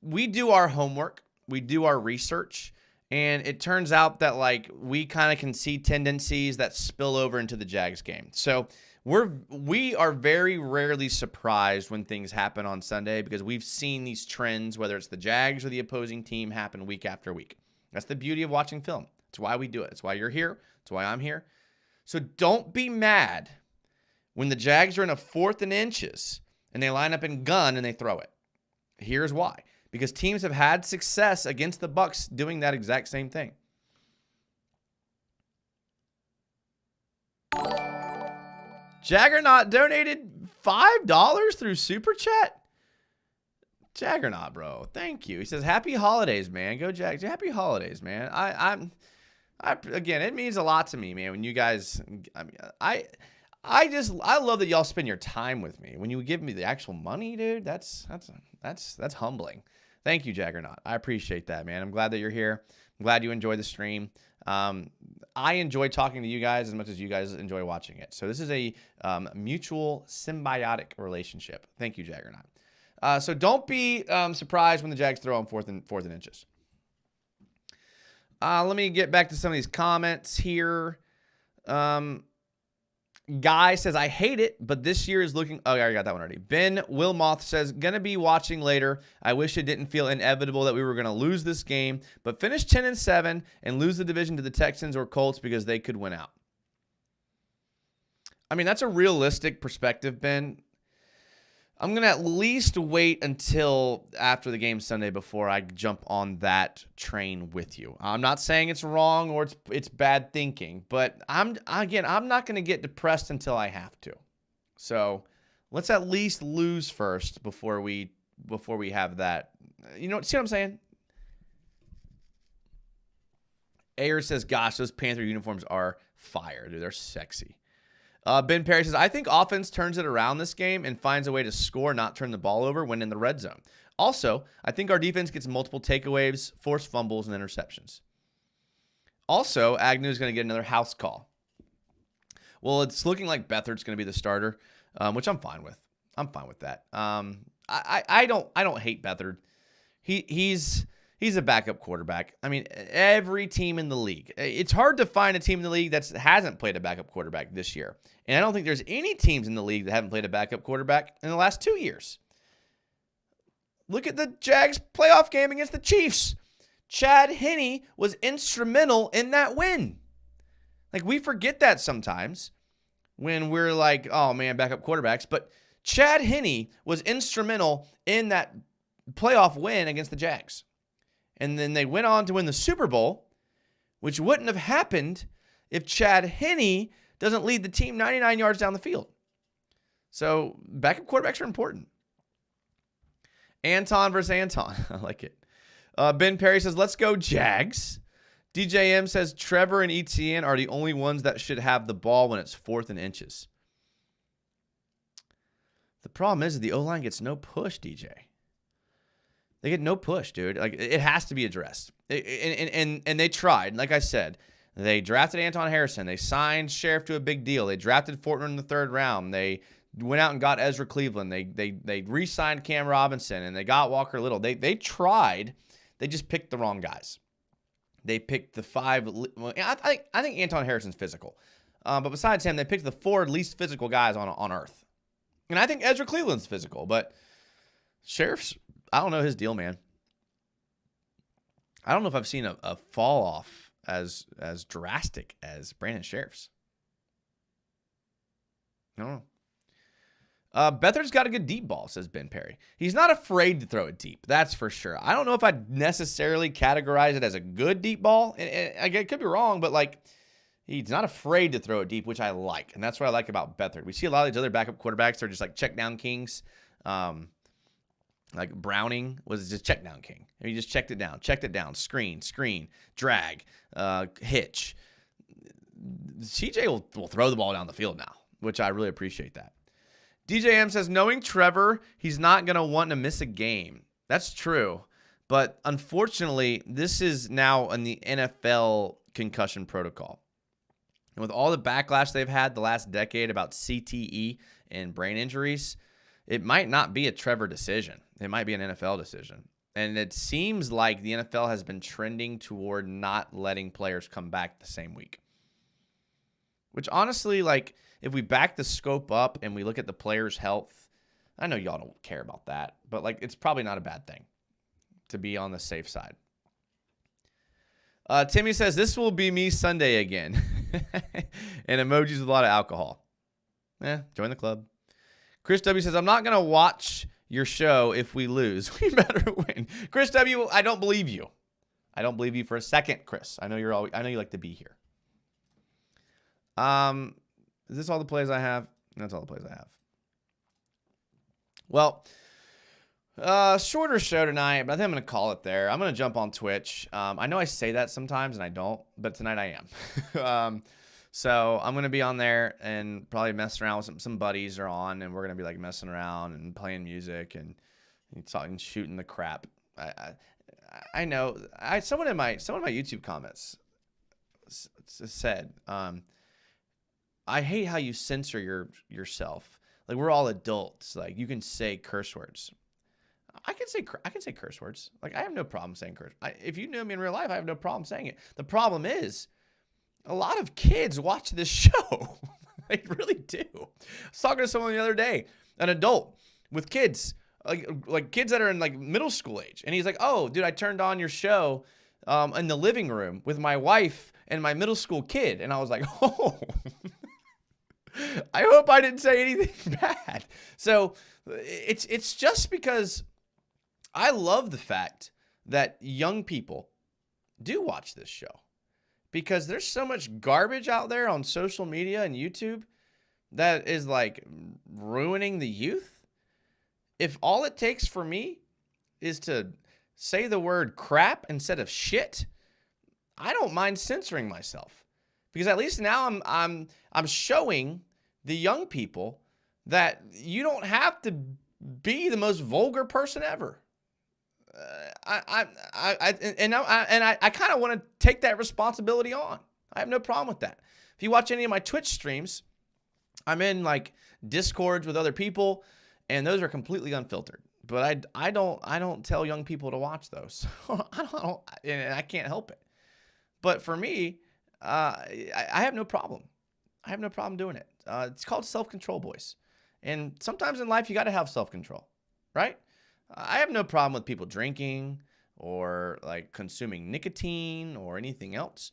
we do our homework, we do our research, and it turns out that, like, we kind of can see tendencies that spill over into the Jags game. So we are very rarely surprised when things happen on Sunday because we've seen these trends, whether it's the Jags or the opposing team, happen week after week. That's the beauty of watching film. That's why we do it. That's why you're here. That's why I'm here. So don't be mad when the Jags are in a 4th and inches and they line up in gun and they throw it. Here's why. Because teams have had success against the Bucs doing that exact same thing. Jaggernaut donated $5 through Super Chat. Jaggernaut, bro. Thank you. He says, happy holidays, man. Go Jags. Happy holidays, man. Again, it means a lot to me, man. When you guys, I mean, I love that y'all spend your time with me. When you give me the actual money, dude, that's humbling. Thank you, Jaggernaut. I appreciate that, man. I'm glad that you're here. I'm glad you enjoyed the stream. I enjoy talking to you guys as much as you guys enjoy watching it. So this is a mutual symbiotic relationship. Thank you, Jaggernaut. So don't be surprised when the Jags throw on fourth and inches. Let me get back to some of these comments here. Guy says, I hate it, but this year is looking... Oh, yeah, I got that one already. Ben Wilmoth says, gonna be watching later. I wish it didn't feel inevitable that we were going to lose this game, but finish 10-7 and lose the division to the Texans or Colts because they could win out. I mean, that's a realistic perspective, Ben. I'm going to at least wait until after the game Sunday before I jump on that train with you. I'm not saying it's wrong or it's bad thinking, but I'm not going to get depressed until I have to. So let's at least lose first before we have that. You know, see what I'm saying? Ayer says, gosh, those Panther uniforms are fire, dude. They're sexy. Ben Perry says, I think offense turns it around this game and finds a way to score, not turn the ball over when in the red zone. Also, I think our defense gets multiple takeaways, forced fumbles, and interceptions. Also, Agnew is going to get another house call. Well, it's looking like Beathard's going to be the starter, which I'm fine with. I'm fine with that. I don't hate Beathard. He's a backup quarterback. I mean, every team in the league. It's hard to find a team in the league that hasn't played a backup quarterback this year. And I don't think there's any teams in the league that haven't played a backup quarterback in the last 2 years. Look at the Jags playoff game against the Chiefs. Chad Henne was instrumental in that win. Like, we forget that sometimes when we're like, oh, man, backup quarterbacks. But Chad Henne was instrumental in that playoff win against the Jags. And then they went on to win the Super Bowl, which wouldn't have happened if Chad Henne doesn't lead the team 99 yards down the field. So backup quarterbacks are important. Anton versus Anton. I like it. Ben Perry says, let's go Jags. DJM says, Trevor and ETN are the only ones that should have the ball when it's 4th and inches. The problem is the O-line gets no push, DJ. They get no push, dude. Like, it has to be addressed. And they tried. Like I said, they drafted Anton Harrison. They signed Sheriff to a big deal. They drafted Fortner in the 3rd round. They went out and got Ezra Cleveland. They re-signed Cam Robinson, and they got Walker Little. They tried. They just picked the wrong guys. They picked the 5. Well, I think Anton Harrison's physical. But besides him, they picked the 4 least physical guys on earth. And I think Ezra Cleveland's physical, but Sheriff's... I don't know his deal, man. I don't know if I've seen a fall off as drastic as Brandon Sheriff's. I don't know. Beathard's got a good deep ball, says Ben Perry. He's not afraid to throw it deep. That's for sure. I don't know if I'd necessarily categorize it as a good deep ball. And I could be wrong, but like, he's not afraid to throw it deep, which I like. And that's what I like about Beathard. We see a lot of these other backup quarterbacks that are just like check down kings. Like Browning was just check down king. He just checked it down, screen, drag, hitch. CJ will throw the ball down the field now, which I really appreciate that. DJM says, knowing Trevor, he's not going to want to miss a game. That's true. But unfortunately, this is now in the NFL concussion protocol. And with all the backlash they've had the last decade about CTE and brain injuries, it might not be a Trevor decision. It might be an NFL decision. And it seems like the NFL has been trending toward not letting players come back the same week. Which honestly, like, if we back the scope up and we look at the player's health, I know y'all don't care about that, but like, it's probably not a bad thing to be on the safe side. Timmy says, this will be me Sunday again. And emojis with a lot of alcohol. Join the club. Chris W says, I'm not going to watch your show if we lose. We better win. Chris W, I don't believe you. I don't believe you for a second, Chris. I know you like to be here. Is this all the plays I have? That's all the plays I have. Well, Shorter show tonight, but I think I'm going to call it there. I'm going to jump on Twitch. I know I say that sometimes and I don't, but tonight I am. So I'm going to be on there and probably messing around with some buddies are on, and we're going to be like messing around and playing music and talking, shooting the crap. I know someone in my YouTube comments said, I hate how you censor yourself. Like, we're all adults. Like, you can say curse words. I can say curse words. Like, I have no problem saying curse. If you know me in real life, I have no problem saying it. The problem is, a lot of kids watch this show. They really do. I was talking to someone the other day, an adult with kids, like kids that are in like middle school age, and he's like, "Oh, dude, I turned on your show in the living room with my wife and my middle school kid," and I was like, "Oh." I hope I didn't say anything bad. So it's just because I love the fact that young people do watch this show, because there's so much garbage out there on social media and YouTube that is like ruining the youth. If all it takes for me is to say the word crap instead of shit, I don't mind censoring myself, because at least now I'm showing the young people that you don't have to be the most vulgar person ever. I kind of want to take that responsibility on. I have no problem with that. If you watch any of my Twitch streams, I'm in like Discords with other people, and those are completely unfiltered. But I don't tell young people to watch those. And I can't help it. But for me, I have no problem. I have no problem doing it. It's called self-control, boys. And sometimes in life, you got to have self-control, right? I have no problem with people drinking or like consuming nicotine or anything else.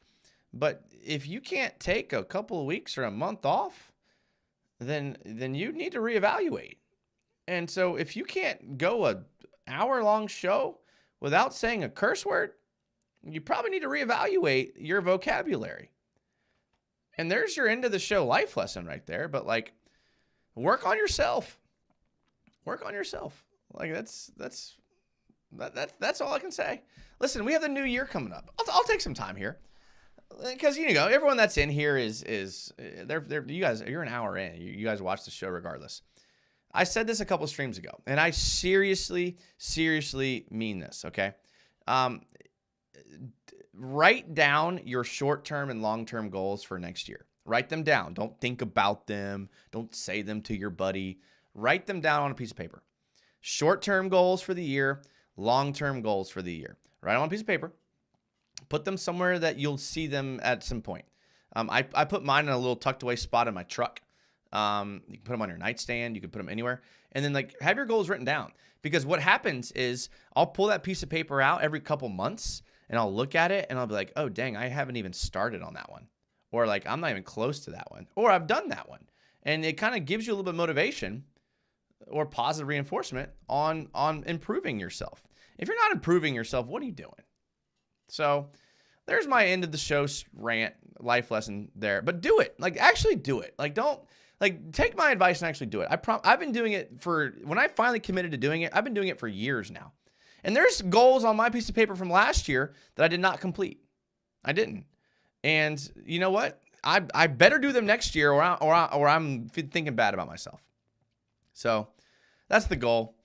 But if you can't take a couple of weeks or a month off, then you need to reevaluate. And so if you can't go an hour-long show without saying a curse word, you probably need to reevaluate your vocabulary. And there's your end of the show life lesson right there. But like, work on yourself. Work on yourself. Like that's all I can say. Listen, we have the new year coming up. I'll take some time here, because everyone that's in here is they're you guys. You're an hour in. You guys watch the show regardless. I said this a couple streams ago, and I seriously mean this. Okay, write down your short-term and long-term goals for next year. Write them down. Don't think about them. Don't say them to your buddy. Write them down on a piece of paper. Short-term goals for the year, long-term goals for the year. Write them on a piece of paper. Put them somewhere that you'll see them at some point. I put mine in a little tucked away spot in my truck. You can put them on your nightstand. You can put them anywhere. And then like have your goals written down. Because what happens is I'll pull that piece of paper out every couple months, and I'll look at it and I'll be like, oh, dang, I haven't even started on that one. Or like, I'm not even close to that one. Or I've done that one. And it kind of gives you a little bit of motivation or positive reinforcement on improving yourself. If you're not improving yourself, what are you doing? So there's my end of the show rant, life lesson there. But do it. Like, actually do it. Like, don't, like, take my advice and actually do it. I've been doing it when I finally committed to doing it, I've been doing it for years now. And there's goals on my piece of paper from last year that I did not complete. I didn't. And you know what? I better do them next year, or I'm thinking bad about myself. So that's the goal.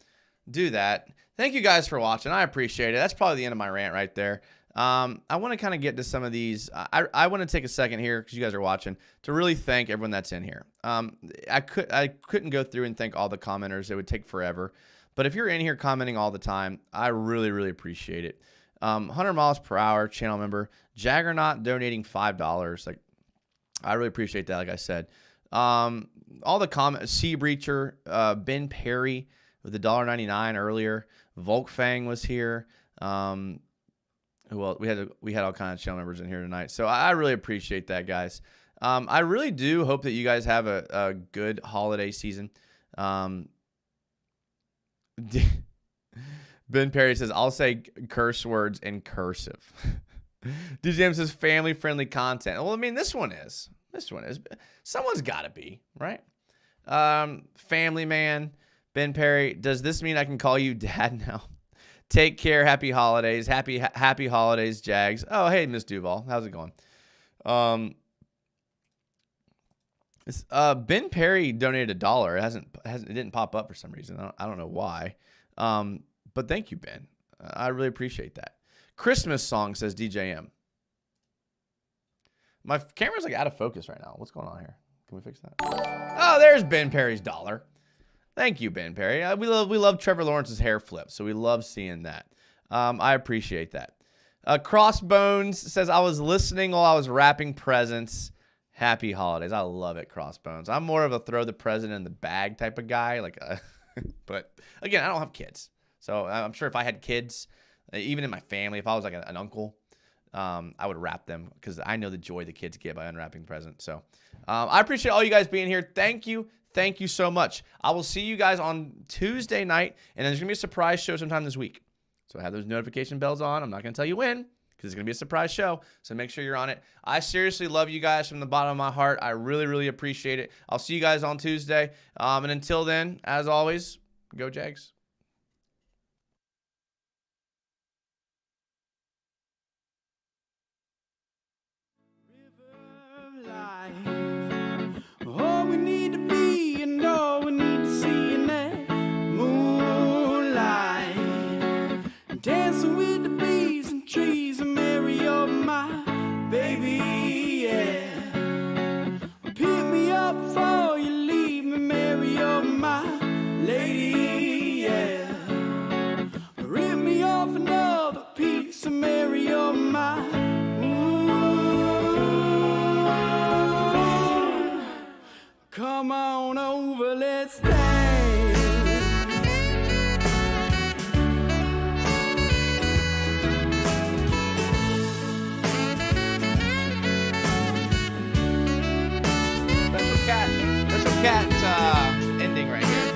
Do that. Thank you guys for watching. I appreciate it. That's probably the end of my rant right there. I want to kind of get to some of these. I want to take a second here, because you guys are watching, to really thank everyone that's in here. I couldn't go through and thank all the commenters. It would take forever. But if you're in here commenting all the time, I really appreciate it. 100 miles per hour channel member, Jaggernaut donating $5. Like, I really appreciate that. Like I said, all the comments, Sea Breacher, Ben Perry with the $1.99 earlier. Volkfang was here. Well, we had all kinds of channel members in here tonight. So I really appreciate that, guys. I really do hope that you guys have a good holiday season. Ben Perry says, I'll say curse words in cursive. DJM says family-friendly content. Well, I mean, this one is. Someone's got to be, right? Family Man, Ben Perry, does this mean I can call you Dad now? Take care. Happy holidays. Happy holidays, Jags. Oh, hey, Miss Duval. How's it going? Ben Perry donated $1. It didn't pop up for some reason. I don't know why. But thank you, Ben. I really appreciate that. Christmas song, says DJM. My camera's like out of focus right now. What's going on here? Can we fix that? Oh, there's Ben Perry's $1. Thank you, Ben Perry. We love Trevor Lawrence's hair flip, so we love seeing that. I appreciate that. Crossbones says, I was listening while I was wrapping presents. Happy holidays. I love it, Crossbones. I'm more of a throw the present in the bag type of guy. But again, I don't have kids. So I'm sure if I had kids, even in my family, if I was like an uncle, I would wrap them because I know the joy the kids get by unwrapping the present. So I appreciate all you guys being here. Thank you. Thank you so much. I will see you guys on Tuesday night, and there's going to be a surprise show sometime this week. So have those notification bells on. I'm not going to tell you when because it's going to be a surprise show. So make sure you're on it. I seriously love you guys from the bottom of my heart. I really, really appreciate it. I'll see you guys on Tuesday. And until then, as always, go Jags. All we need to be and all we need to see in that moonlight, dancing with the bees and trees and Mary, you're my baby, yeah. Pick me up before you leave me, Mary, you're my lady, yeah. Rip me off another piece of Mary, you're my come on over, let's dance. Special cat ending right here.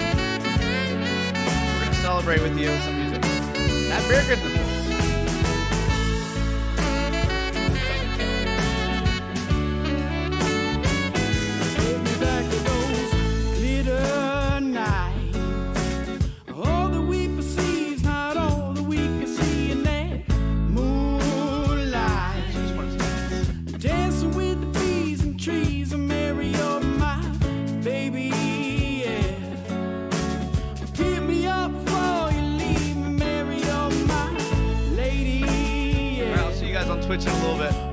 We're going to celebrate with you with some music. Happy Merry Christmas. Twitch in a little bit.